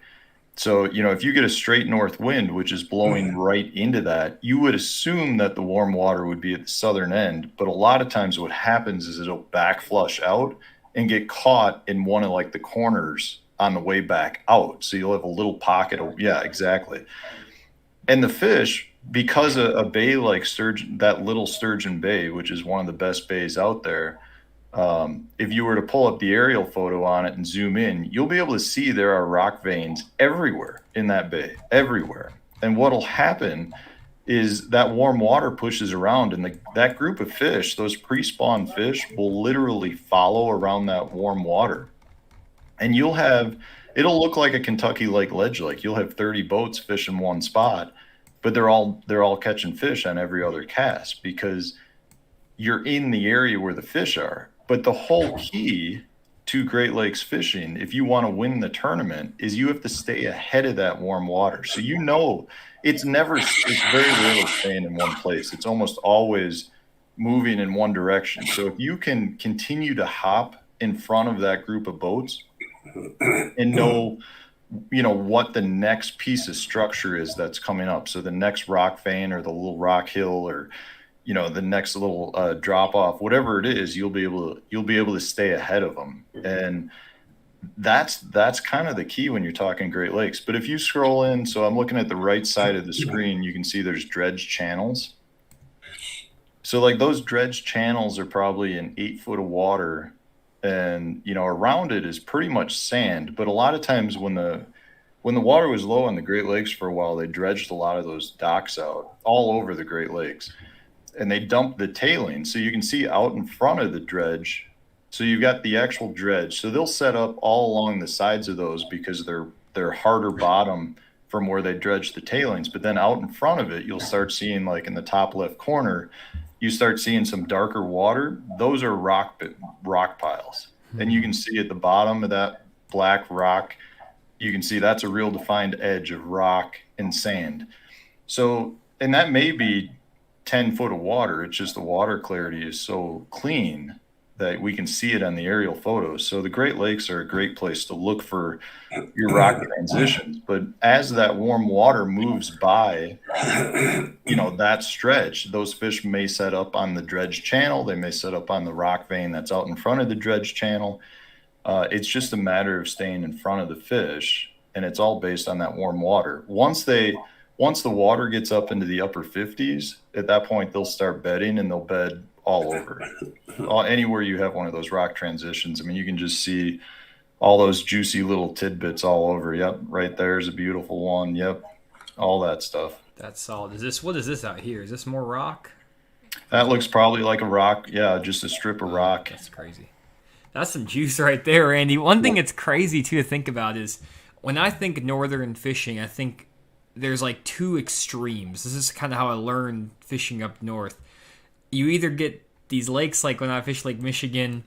So, if you get a straight north wind, which is blowing right into that, you would assume that the warm water would be at the southern end. But a lot of times what happens is it'll back flush out and get caught in one of like the corners on the way back out. So you'll have a little pocket of, yeah, exactly. And the fish, because a bay like Sturgeon, that Little Sturgeon Bay, which is one of the best bays out there, if you were to pull up the aerial photo on it and zoom in, you'll be able to see there are rock veins everywhere in that bay, everywhere. And what'll happen is that warm water pushes around, and that group of fish, those pre-spawn fish, will literally follow around that warm water. And it'll look like a Kentucky Lake ledge lake. You'll have 30 boats fishing one spot, but they're all catching fish on every other cast because you're in the area where the fish are. But the whole key to Great Lakes fishing, if you want to win the tournament, is you have to stay ahead of that warm water. So it's very rarely staying in one place. It's almost always moving in one direction. So if you can continue to hop in front of that group of boats and know what the next piece of structure is that's coming up. So the next rock vein or the little rock hill or the next little drop off, whatever it is, you'll be able to stay ahead of them. And that's kind of the key when you're talking Great Lakes. But if you scroll in, so I'm looking at the right side of the screen, you can see there's dredge channels. So like those dredge channels are probably an 8 foot of water, and around it is pretty much sand. But a lot of times when the water was low on the Great Lakes for a while, they dredged a lot of those docks out all over the Great Lakes. And they dump the tailings. So you can see out in front of the dredge. So you've got the actual dredge. So they'll set up all along the sides of those because they're harder bottom from where they dredge the tailings. But then out in front of it, you'll start seeing, like in the top left corner, you start seeing some darker water. Those are rock piles. And you can see at the bottom of that black rock, you can see that's a real defined edge of rock and sand. So, and that may be 10 foot of water. It's just the water clarity is so clean that we can see it on the aerial photos. So the Great Lakes are a great place to look for your rock transitions. But as that warm water moves by, that stretch, those fish may set up on the dredge channel. They may set up on the rock vein that's out in front of the dredge channel. It's just a matter of staying in front of the fish, and it's all based on that warm water. Once the water gets up into the upper 50s, at that point, they'll start bedding, and they'll bed all over. Anywhere you have one of those rock transitions, I mean, you can just see all those juicy little tidbits all over. Yep, right there's a beautiful one. Yep, all that stuff.
That's solid. What is this out here? Is this more rock?
That looks probably like a rock. Yeah, just a strip of rock.
That's crazy. That's some juice right there, Randy. One thing that's crazy, too, to think about is when I think northern fishing, I think there's like two extremes. This is kind of how I learned fishing up north. You either get these lakes, like when I fish Lake Michigan,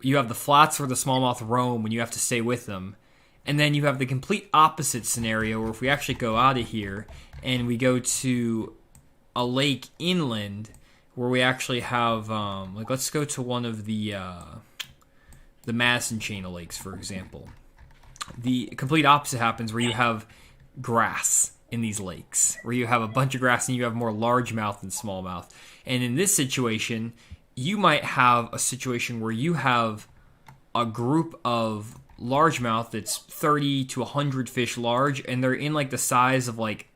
you have the flats where the smallmouth roam when you have to stay with them. And then you have the complete opposite scenario where if we actually go out of here and we go to a lake inland where we actually have, let's go to one of the Madison chain of lakes, for example. The complete opposite happens where you have grass in these lakes, where you have a bunch of grass and you have more largemouth than smallmouth. And in this situation, you might have a situation where you have a group of largemouth that's 30 to 100 fish large, and they're in like the size of like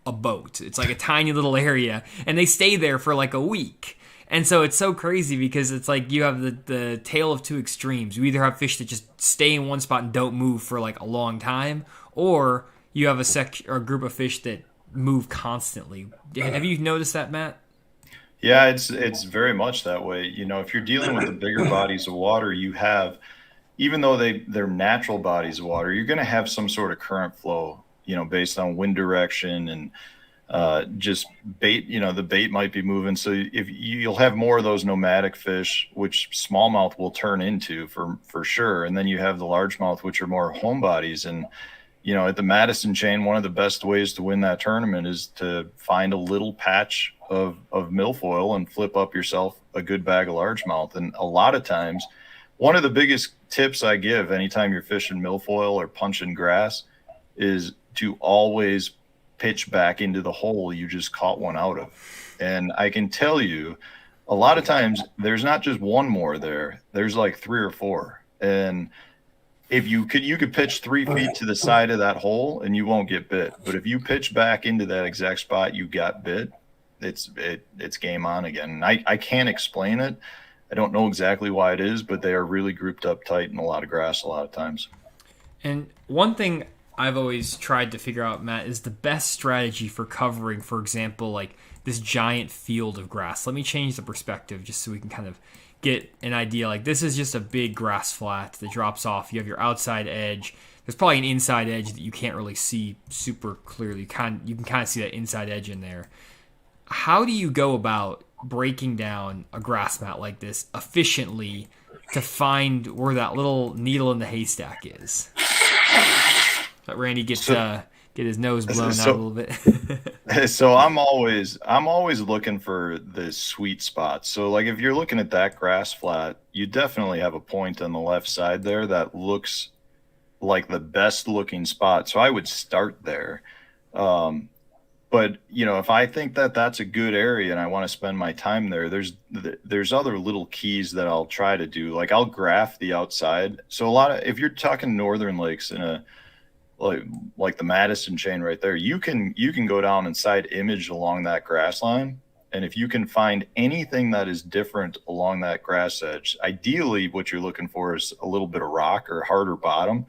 a boat. It's like a tiny little area, and they stay there for like a week. And so it's so crazy because it's like you have the tale of two extremes. You either have fish that just stay in one spot and don't move for like a long time, or you have a group of fish that move constantly. Have you noticed that, Matt?
Yeah, it's very much that way. You know, if you're dealing with the bigger bodies of water, you have, even though they're natural bodies of water, you're going to have some sort of current flow, you know, based on wind direction and just bait. You know, the bait might be moving, so if you'll have more of those nomadic fish, which smallmouth will turn into for sure, and then you have the largemouth, which are more home bodies. And you know, at the Madison chain, one of the best ways to win that tournament is to find a little patch of milfoil and flip up yourself a good bag of largemouth. And a lot of times, one of the biggest tips I give anytime you're fishing milfoil or punching grass is to always pitch back into the hole you just caught one out of. And I can tell you, a lot of times there's not just one more there, there's like 3 or 4. And if you could pitch 3 feet to the side of that hole and you won't get bit. But if you pitch back into that exact spot you got bit, it's game on again. And I can't explain it. I don't know exactly why it is, but they are really grouped up tight in a lot of grass a lot of times.
And one thing I've always tried to figure out, Matt, is the best strategy for covering, for example, like this giant field of grass. Let me change the perspective just so we can kind of get an idea. Like this is just a big grass flat that drops off. You have your outside edge. There's probably an inside edge that you can't really see super clearly. You can kind of see that inside edge in there. How do you go about breaking down a grass mat like this efficiently to find where that little needle in the haystack is? Let Randy get his nose blown out a little bit.
So I'm always looking for the sweet spot. So like if you're looking at that grass flat, you definitely have a point on the left side there that looks like the best looking spot. So I would start there. But you know, if I think that that's a good area and I want to spend my time there, there's other little keys that I'll try to do. Like I'll graph the outside. So if you're talking northern lakes in a like the Madison chain right there, you can go down and side image along that grass line. And if you can find anything that is different along that grass edge, ideally what you're looking for is a little bit of rock or harder bottom.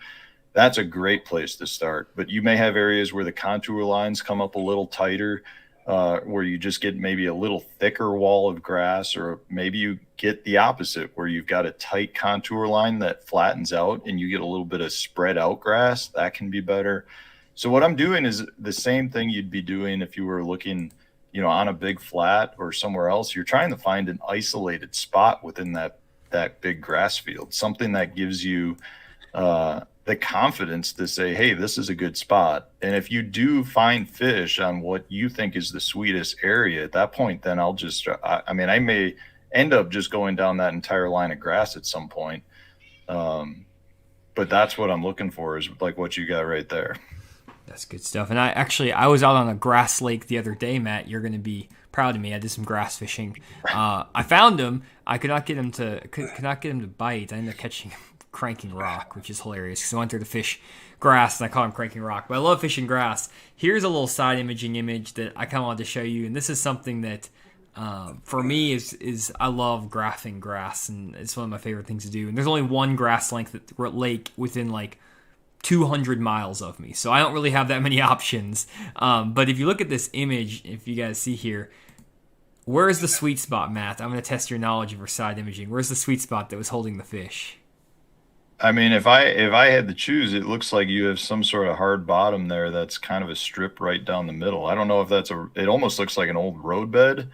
That's a great place to start. But you may have areas where the contour lines come up a little tighter, where you just get maybe a little thicker wall of grass, or maybe you get the opposite where you've got a tight contour line that flattens out and you get a little bit of spread out grass. That can be better. So what I'm doing is the same thing you'd be doing if you were looking, you know, on a big flat or somewhere else. You're trying to find an isolated spot within that big grass field, something that gives you the confidence to say, hey, this is a good spot. And if you do find fish on what you think is the sweetest area at that point, then I may end up just going down that entire line of grass at some point. But that's what I'm looking for, is like what you got right there.
That's good stuff. And I was out on a grass lake the other day, Matt. You're going to be proud of me. I did some grass fishing. I found him. I could not get him to bite. I ended up catching him cranking rock, which is hilarious because I went there to fish grass and I caught him cranking rock. But I love fishing grass. Here's a little side image that I kind of wanted to show you, and this is something that for me is I love graphing grass, and it's one of my favorite things to do. And there's only one grass lake within like 200 miles of me, so I don't really have that many options. But if you look at this image, if you guys see here, where's the sweet spot, Matt? I'm going to test your knowledge of our side imaging. Where's the sweet spot that was holding the fish?
I mean, if I had to choose, it looks like you have some sort of hard bottom there that's kind of a strip right down the middle. I don't know if it almost looks like an old roadbed,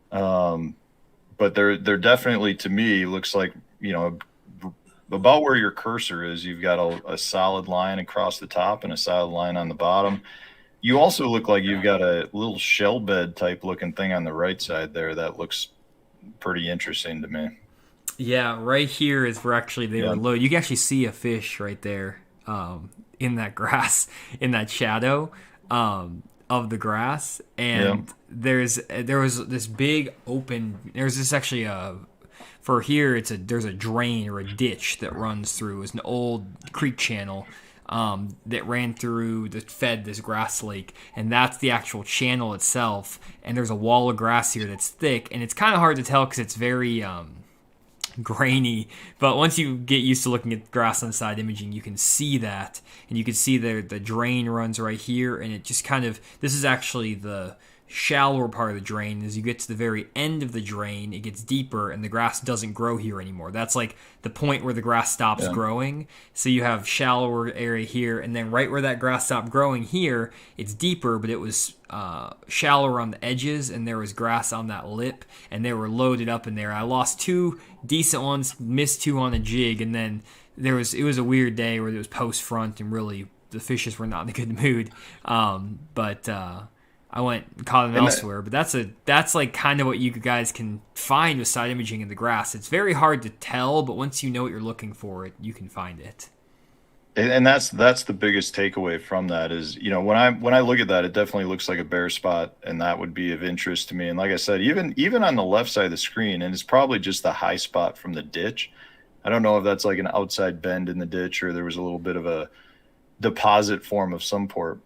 but they're definitely, to me, looks like, you know, about where your cursor is, you've got a solid line across the top and a solid line on the bottom. You also look like you've got a little shell bed type looking thing on the right side there that looks pretty interesting to me.
Yeah, right here is where actually they were low. You can actually see a fish right there in that grass, in that shadow of the grass. And there was this big open. There's this actually for here. There's a drain or a ditch that runs through. It's an old creek channel. that ran through that fed this grass lake, and that's the actual channel itself. And there's a wall of grass here that's thick, and it's kind of hard to tell because it's very grainy, but once you get used to looking at grass on side imaging, you can see that, and you can see the drain runs right here, and it just kind of, this is actually the shallower part of the drain. As you get to the very end of the drain, it gets deeper, and the grass doesn't grow here anymore. That's like the point where the grass stops growing. So you have shallower area here, and then right where that grass stopped growing here, it's deeper, but it was shallower on the edges, and there was grass on that lip, and they were loaded up in there. I lost 2 decent ones, missed 2 on a jig, and then it was a weird day where it was post front, and really the fishes were not in a good mood. But I went and caught them elsewhere. But that's like kind of what you guys can find with side imaging in the grass. It's very hard to tell, but once you know what you're looking for, you can find it.
And that's the biggest takeaway from that is, you know, when I look at that, it definitely looks like a bare spot, and that would be of interest to me. And like I said, even on the left side of the screen, and it's probably just the high spot from the ditch. I don't know if that's like an outside bend in the ditch, or there was a little bit of a deposit form of some form,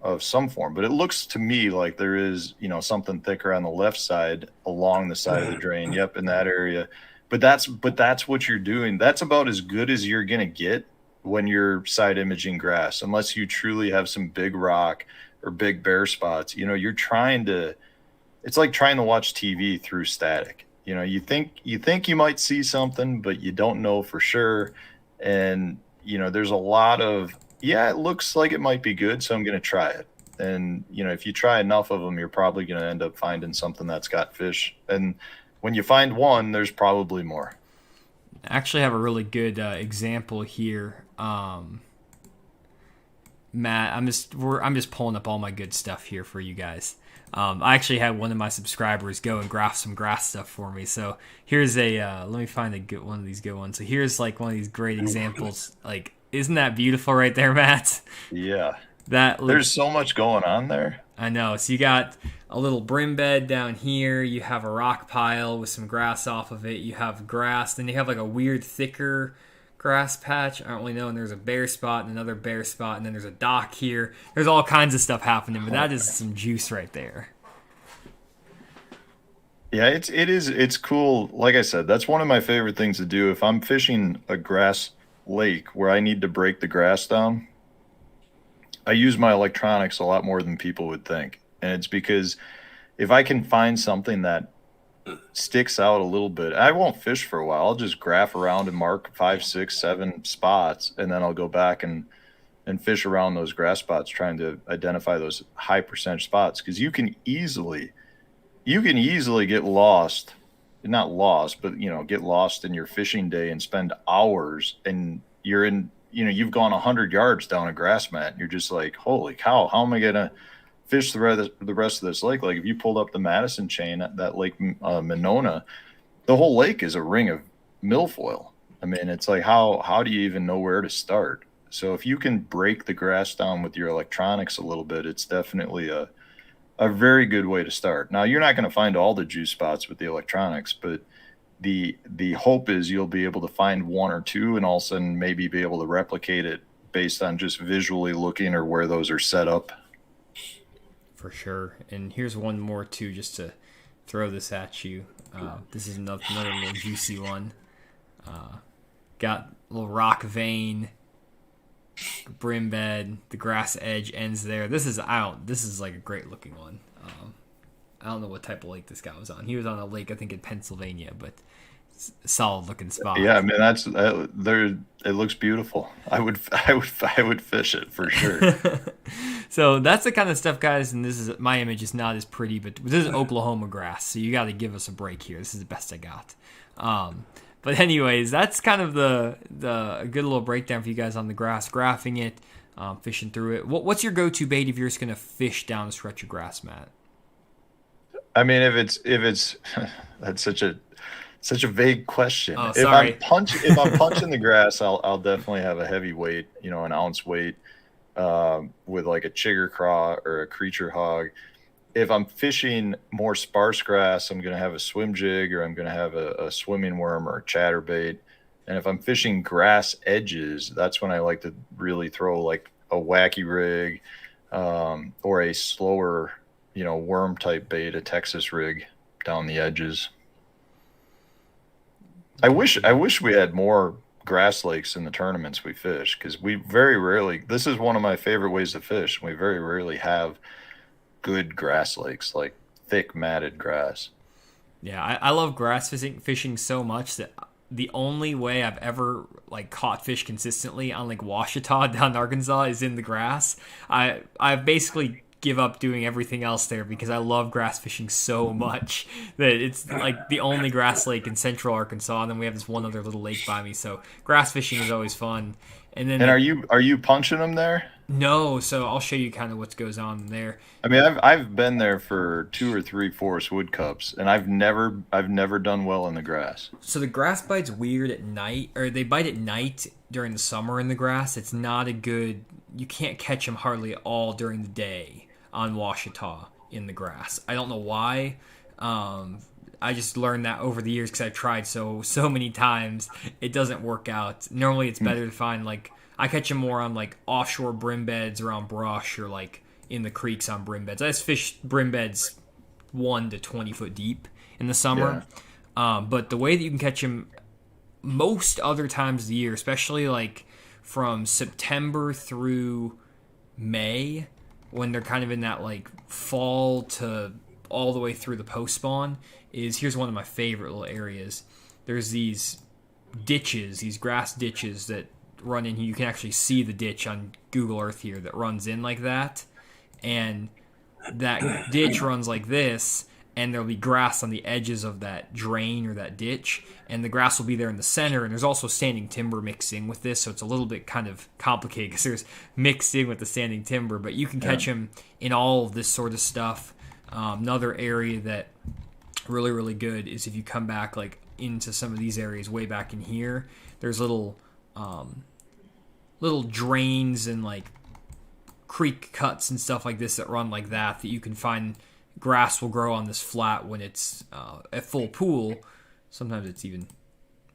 but it looks to me like there is, you know, something thicker on the left side along the side of the drain. Yep, in that area. But that's what you're doing. That's about as good as you're gonna get when you're side imaging grass, unless you truly have some big rock or big bare spots. You know, it's like trying to watch TV through static. You know, you think you might see something, but you don't know for sure. And, you know, there's a lot of, it looks like it might be good, so I'm going to try it. And, you know, if you try enough of them, you're probably going to end up finding something that's got fish. And when you find one, there's probably more.
I actually have a really good example here. Matt, I'm just pulling up all my good stuff here for you guys. I actually had one of my subscribers go and graph some grass stuff for me. So here's let me find one of these good ones. So here's like one of these great examples. Like, isn't that beautiful right there, Matt?
Yeah. There's so much going on there.
I know. So you got a little brim bed down here. You have a rock pile with some grass off of it. You have grass. Then you have like a weird thicker grass patch. I don't really know. And there's a bare spot and another bare spot. And then there's a dock here. There's all kinds of stuff happening. But that is some juice right there.
Yeah, it's cool. Like I said, that's one of my favorite things to do. If I'm fishing a grass lake where I need to break the grass down, I use my electronics a lot more than people would think. And it's because if I can find something that sticks out a little bit, I won't fish for a while. I'll just graph around and mark 5, 6, 7 spots, and then I'll go back and fish around those grass spots, trying to identify those high percentage spots. Because you can easily get lost. Not lost, but, you know, get lost in your fishing day and spend hours, and you've gone 100 yards down a grass mat, and you're just like, holy cow, how am I gonna fish the rest of this lake? Like, if you pulled up the Madison chain at that Lake Monona, the whole lake is a ring of milfoil. I mean, it's like, how do you even know where to start? So if you can break the grass down with your electronics a little bit, it's definitely a very good way to start. Now, you're not going to find all the juice spots with the electronics, but the hope is you'll be able to find 1 or 2, and all of a sudden maybe be able to replicate it based on just visually looking or where those are set up.
For sure. And here's one more too, just to throw this at you. This is another little juicy one. Got a little rock vein, brim bed, the grass edge ends there. This is like a great looking one. I don't know what type of lake this guy was on. He was on a lake, I think, in Pennsylvania, but solid looking spot.
Yeah, I mean, it looks beautiful. I would fish it for sure.
So that's the kind of stuff, guys. And my image is not as pretty, but this is Oklahoma grass, so you got to give us a break here. This is the best I got. But anyways, that's kind of the good little breakdown for you guys on the grass, graphing it, fishing through it. What's your go-to bait if you're just going to fish down a stretch of grass, Matt?
I mean, if it's that's such a vague question.
Oh, sorry.
If I'm punching the grass, I'll definitely have a heavy weight, you know, an ounce weight, with like a chigger craw or a creature hog. If I'm fishing more sparse grass, I'm going to have a swim jig, or I'm going to have a swimming worm or a chatterbait. And if I'm fishing grass edges, that's when I like to really throw like wacky rig, or a slower, worm type bait, a Texas rig down the edges. I wish we had more grass lakes in the tournaments we fish, because we very rarely, this is one of my favorite ways to fish. We very rarely have good grass lakes, like thick matted grass.
Yeah, I love grass fishing so much that the only way I've ever like caught fish consistently on like Washita down in Arkansas is in the grass. I basically give up doing everything else there because I love grass fishing so much that it's like the only grass lake in central Arkansas, and then we have this one other little lake by me. So grass fishing is always fun. And then
are you punching them there?
No, so I'll show you kind of what goes on there.
I mean, I've been there for 2 or 3 Forest Wood Cups, and I've never done well in the grass.
So the grass bite's weird at night, or they bite at night during the summer in the grass. It's not a good. You can't catch them hardly at all during the day on Washita in the grass. I don't know why. I just learned that over the years because I've tried so many times. It doesn't work out. Normally, it's better to find like. I catch them more on like offshore brim beds around brush, or like in the creeks on brim beds. I just fish brim beds 1 to 20 foot deep in the summer. Yeah. But the way that you can catch them most other times of the year, especially like from September through May, when they're kind of in that like fall to all the way through the post spawn, is here's one of my favorite little areas. There's these ditches, these grass ditches that run in here. You can actually see the ditch on Google Earth here that runs in like that, and that ditch runs like this, and there'll be grass on the edges of that drain or that ditch, and the grass will be there in the center, and there's also standing timber mixed in with this, so it's a little bit kind of complicated because there's mixed in with the standing timber, but you can catch them in all of this sort of stuff. Another area that really, really good is if you come back like into some of these areas way back in here, there's little drains and like creek cuts and stuff like this that run like that you can find. Grass will grow on this flat when it's at full pool. Sometimes it's even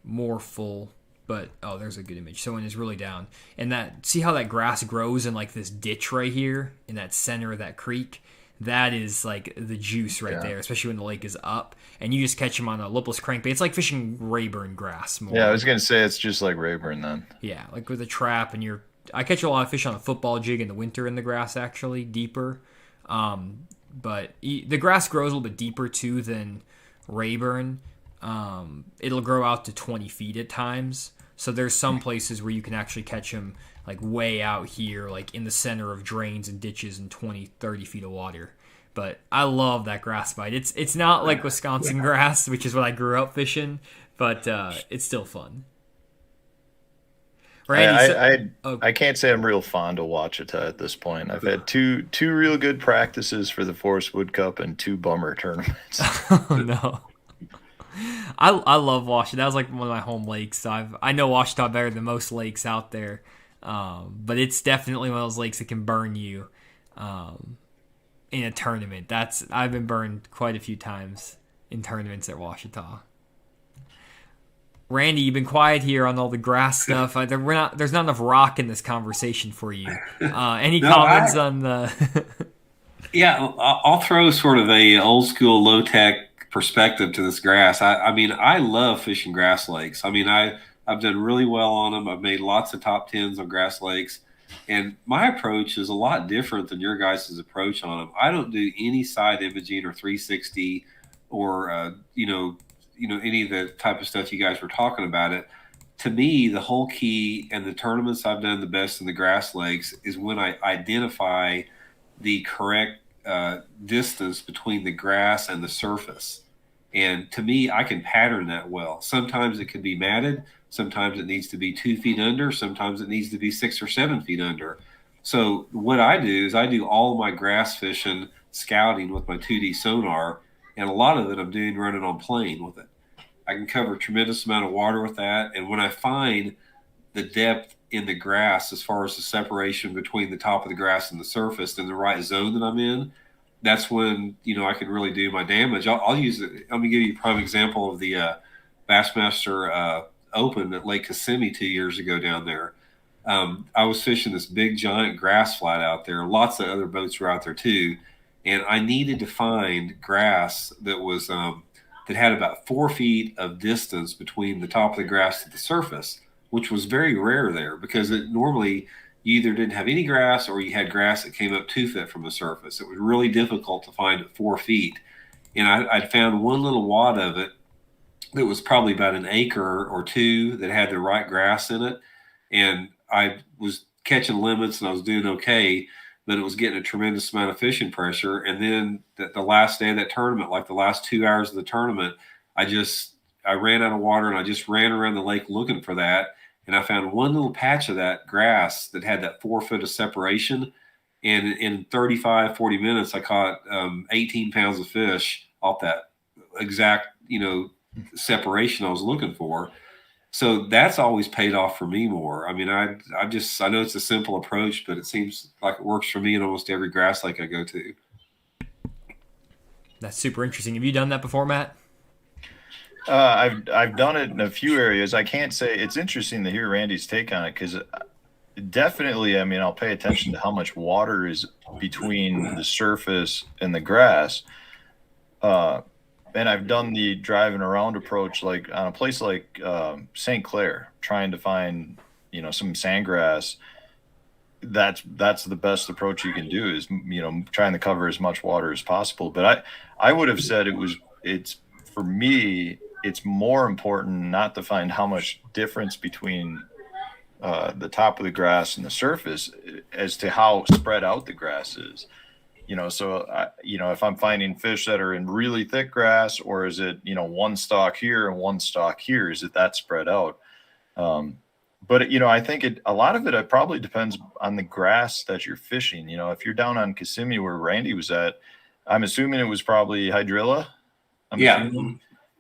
more full, but there's a good image. So when it's really down, and that, see how that grass grows in like this ditch right here in that center of that creek? That is like the juice right there, especially when the lake is up, and you just catch them on a lipless crankbait. It's like fishing Rayburn grass more.
Yeah, I was gonna say it's just like Rayburn then.
Yeah, like with a trap, and I catch a lot of fish on a football jig in the winter in the grass, actually deeper. But the grass grows a little bit deeper too than Rayburn. It'll grow out to 20 feet at times. So there's some places where you can actually catch them like way out here, like in the center of drains and ditches and 20, 30 feet of water. But I love that grass bite. It's not like Wisconsin grass, which is what I grew up fishing, but it's still fun.
Randy, I can't say I'm real fond of Washita at this point. I've had two real good practices for the Forest Wood Cup and 2 bummer tournaments.
Oh no. I love Washita. That was like one of my home lakes. So I know Washita better than most lakes out there. But it's definitely one of those lakes that can burn you in a tournament. I've been burned quite a few times in tournaments at Washita. Randy, you've been quiet here on all the grass stuff. There's not enough rock in this conversation for you. Any comments on the?
Yeah, I'll throw sort of a old school low tech perspective to this grass. I mean, I love fishing grass lakes. I mean, I've done really well on them. I've made lots of top 10s on grass lakes, and my approach is a lot different than your guys' approach on them. I don't do any side imaging or 360 or any of the type of stuff you guys were talking about. It to me, the whole key, and the tournaments I've done the best in the grass lakes, is when I identify the correct distance between the grass and the surface. And to me, I can pattern that well. Sometimes it can be matted. Sometimes it needs to be 2 feet under. Sometimes it needs to be 6 or 7 feet under. So what I do is I do all of my grass fishing scouting with my 2D sonar, and a lot of it I'm doing running on plane with it. I can cover a tremendous amount of water with that. And when I find the depth in the grass, as far as the separation between the top of the grass and the surface in the right zone that I'm in, that's when, I can really do my damage. I'll use it. Let me give you a prime example of the Bassmaster Open at Lake Kissimmee 2 years ago down there. I was fishing this big giant grass flat out there. Lots of other boats were out there too, and I needed to find grass that was that had about 4 feet of distance between the top of the grass to the surface, which was very rare there because it normally you either didn't have any grass or you had grass that came up 2 feet from the surface. It was really difficult to find at 4 feet, and I'd found one little wad of it that was probably about an acre or two that had the right grass in it, and I was catching limits and I was doing okay, but it was getting a tremendous amount of fishing pressure. And then the last day of that tournament, like the last 2 hours of the tournament, I ran out of water and I just ran around the lake looking for that. And I found one little patch of that grass that had that 4 foot of separation. And in 35, 40 minutes, I caught 18 pounds of fish off that exact, separation I was looking for. So that's always paid off for me more. I mean, I know it's a simple approach, but it seems like it works for me in almost every grass lake I go to.
That's super interesting. Have you done that before, Matt?
I've done it in a few areas. I can't say it's interesting to hear Randy's take on it because definitely, I mean, I'll pay attention to how much water is between the surface and the grass. And I've done the driving around approach, like on a place like St. Clair, trying to find, some sandgrass. That's the best approach you can do is, trying to cover as much water as possible. But I would have said it's for me, it's more important not to find how much difference between the top of the grass and the surface as to how spread out the grass is. So if I'm finding fish that are in really thick grass, or is it, one stalk here and one stalk here, is it that spread out? But I think a lot of it probably depends on the grass that you're fishing. If you're down on Kissimmee where Randy was at, I'm assuming it was probably hydrilla.
Yeah.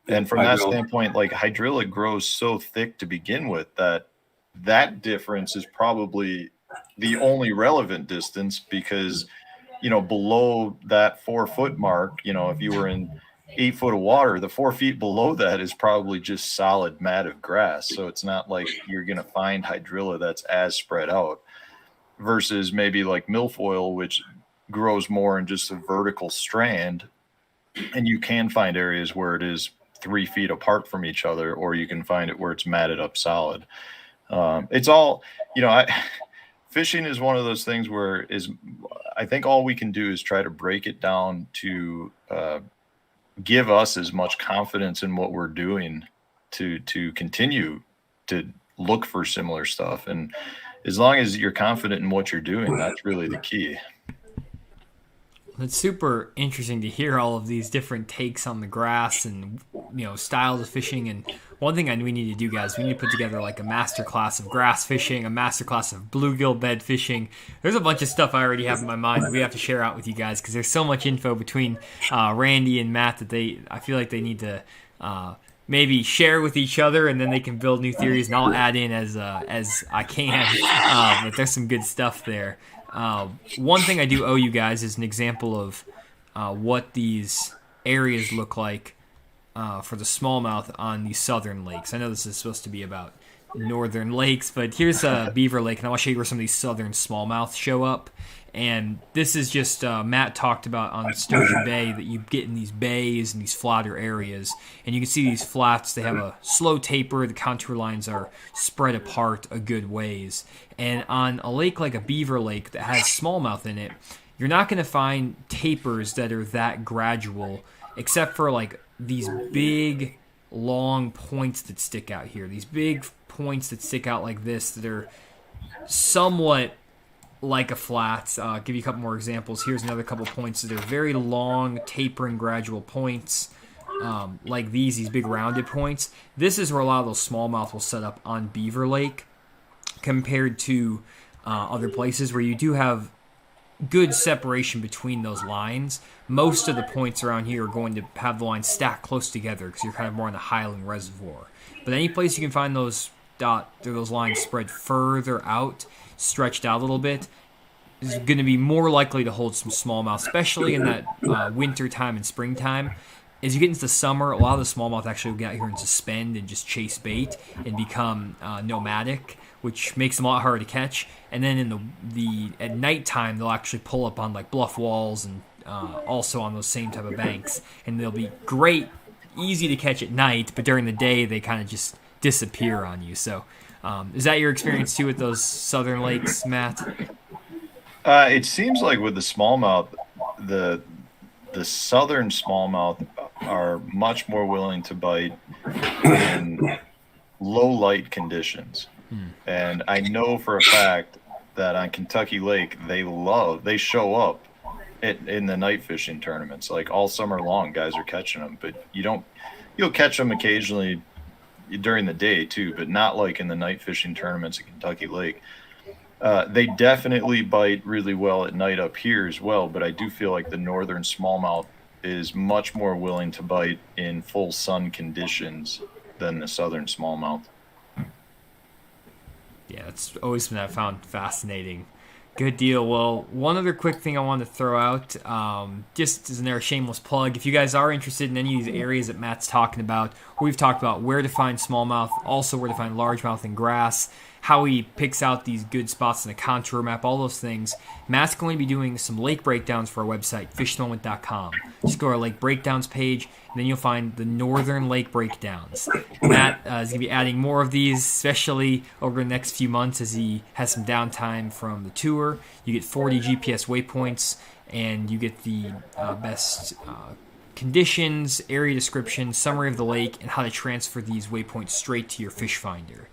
And from that standpoint, like hydrilla grows so thick to begin with that difference is probably the only relevant distance because below that 4 foot mark, if you were in 8 foot of water, the 4 feet below that is probably just solid mat of grass. So it's not like you're going to find hydrilla that's as spread out versus maybe like milfoil, which grows more in just a vertical strand. And you can find areas where it is 3 feet apart from each other, or you can find it where it's matted up solid. It's all, fishing is one of those things where I think all we can do is try to break it down to give us as much confidence in what we're doing to continue to look for similar stuff. And as long as you're confident in what you're doing, that's really the key.
It's super interesting to hear all of these different takes on the grass and styles of fishing. And one thing we need to do, guys, we need to put together like a master class of grass fishing, a master class of bluegill bed fishing. There's a bunch of stuff I already have in my mind that we have to share out with you guys because there's so much info between Randy and Matt that I feel like they need to maybe share with each other, and then they can build new theories, and I'll add in as I can. But there's some good stuff there. One thing I do owe you guys is an example of what these areas look like for the smallmouth on the southern lakes. I know this is supposed to be about northern lakes, but here's Beaver Lake, and I want to show you where some of these southern smallmouth show up. And this is just Matt talked about on Sturgeon Bay that you get in these bays and these flatter areas. And you can see these flats, they have a slow taper. The contour lines are spread apart a good ways. And on a lake like a Beaver Lake that has smallmouth in it, you're not going to find tapers that are that gradual, except for like these big, long points that stick out here. These big points that stick out like this that are somewhat like a flat. I'll give you a couple more examples. Here's another couple points that are very long, tapering, gradual points, like these big rounded points. This is where a lot of those smallmouth will set up on Beaver Lake compared to other places where you do have good separation between those lines. Most of the points around here are going to have the lines stacked close together because you're kind of more in the Highland Reservoir. But any place you can find those lines spread further out, stretched out a little bit, is going to be more likely to hold some smallmouth, especially in that winter time and springtime. As you get into the summer, a lot of the smallmouth actually will get out here and suspend and just chase bait and become nomadic, which makes them a lot harder to catch. And then in the at nighttime, they'll actually pull up on like bluff walls and also on those same type of banks, and they'll be great, easy to catch at night. But during the day, they kind of just disappear on you. So, is that your experience too with those southern lakes, Matt?
It seems like with the smallmouth, the southern smallmouth are much more willing to bite in low light conditions. And I know for a fact that on Kentucky Lake, they show up in the night fishing tournaments. Like all summer long, guys are catching them, but you'll catch them occasionally during the day too, but not like in the night fishing tournaments at Kentucky Lake. They definitely bite really well at night up here as well, but I do feel like the northern smallmouth is much more willing to bite in full sun conditions than the southern smallmouth.
Yeah, it's always been I found fascinating. Good deal. Well, one other quick thing I wanted to throw out, just as another shameless plug, if you guys are interested in any of these areas that Matt's talking about, we've talked about where to find smallmouth, also where to find largemouth and grass, how he picks out these good spots in a contour map, all those things. Matt's going to be doing some lake breakdowns for our website, fishmoment.com. Just go to our lake breakdowns page, and then you'll find the northern lake breakdowns. Matt is going to be adding more of these, especially over the next few months as he has some downtime from the tour. You get 40 GPS waypoints, and you get the best conditions, area description, summary of the lake, and how to transfer these waypoints straight to your fish finder.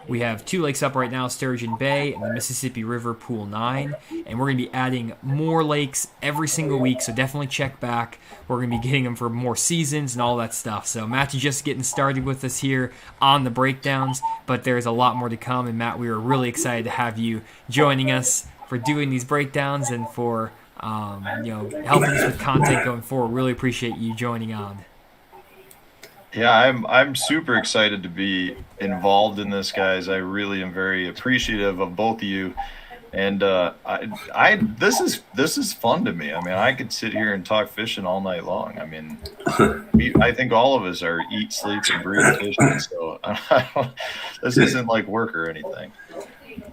We have 2 lakes up right now, Sturgeon Bay and the Mississippi River Pool 9, and we're going to be adding more lakes every single week, so definitely check back. We're going to be getting them for more seasons and all that stuff. So Matt's just getting started with us here on the breakdowns, but there's a lot more to come, and Matt, we are really excited to have you joining us for doing these breakdowns and for helping us with content going forward. Really appreciate you joining on.
Yeah, I'm super excited to be involved in this, guys. I really am very appreciative of both of you, and this is fun to me. I mean, I could sit here and talk fishing all night long. I mean, I think all of us are eat, sleep, and breathe fishing. So this isn't like work or anything.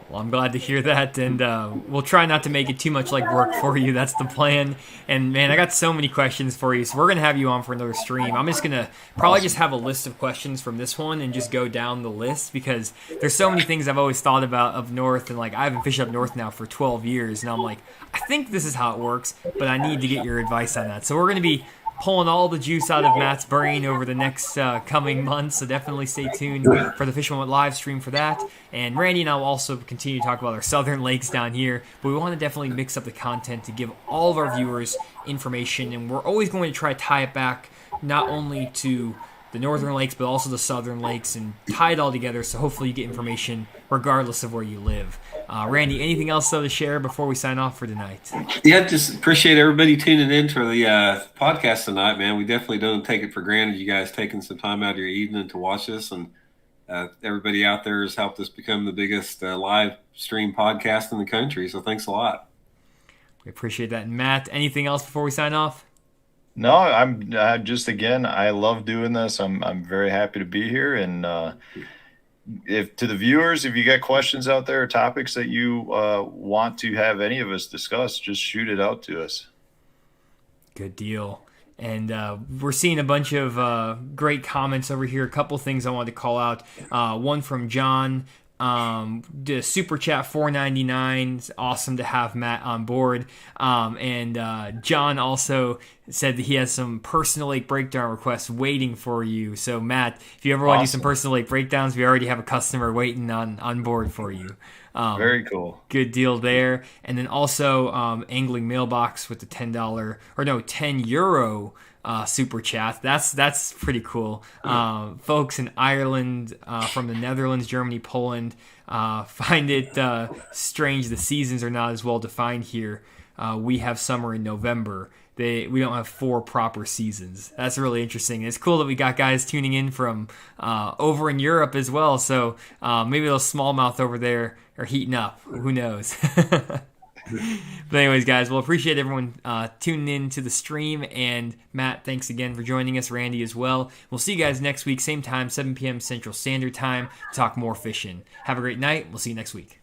Well, I'm glad to hear that, and we'll try not to make it too much like work for you. That's the plan. And, man, I got so many questions for you, so we're going to have you on for another stream. I'm just going to probably just have a list of questions from this one and just go down the list because there's so many things I've always thought about up north, and, like, I haven't fished up north now for 12 years, and I'm like, I think this is how it works, but I need to get your advice on that. So we're going to be pulling all the juice out of Matt's brain over the next coming months, so definitely stay tuned for the Fish Moment live stream for that. And Randy and I will also continue to talk about our southern lakes down here, but we want to definitely mix up the content to give all of our viewers information, and we're always going to try to tie it back not only to the northern lakes, but also the southern lakes, and tie it all together, so hopefully you get information regardless of where you live. Randy, anything else though to share before we sign off for tonight?
Yeah, just appreciate everybody tuning in for the podcast tonight, man. We definitely don't take it for granted you guys taking some time out of your evening to watch us, and everybody out there has helped us become the biggest live stream podcast in the country, so thanks a lot.
We appreciate that. And Matt, anything else before we sign off?
No, I'm just, again, I love doing this. I'm very happy to be here, and if to the viewers, if you got questions out there or topics that you want to have any of us discuss, just shoot it out to us. Good
deal. And we're seeing a bunch of great comments over here. A couple things I wanted to call out. One from John. The super chat $4.99. It's awesome to have Matt on board. And John also said that he has some personal lake breakdown requests waiting for you. So Matt, if you ever want to do some personal lake breakdowns, we already have a customer waiting on board for you.
Very cool.
Good deal there. And then also Angling Mailbox with the €10 super chat. That's pretty cool. Folks in Ireland, from the Netherlands, Germany, Poland, find it strange the seasons are not as well defined here. We have summer in November. We don't have 4 proper seasons. That's really interesting. It's cool that we got guys tuning in from over in Europe as well. So maybe those smallmouth over there are heating up. Who knows? But anyways, guys, we'll appreciate everyone tuning in to the stream. And Matt, thanks again for joining us. Randy as well. We'll see you guys next week, same time, 7 p.m. Central Standard Time, to talk more fishing. Have a great night. We'll see you next week.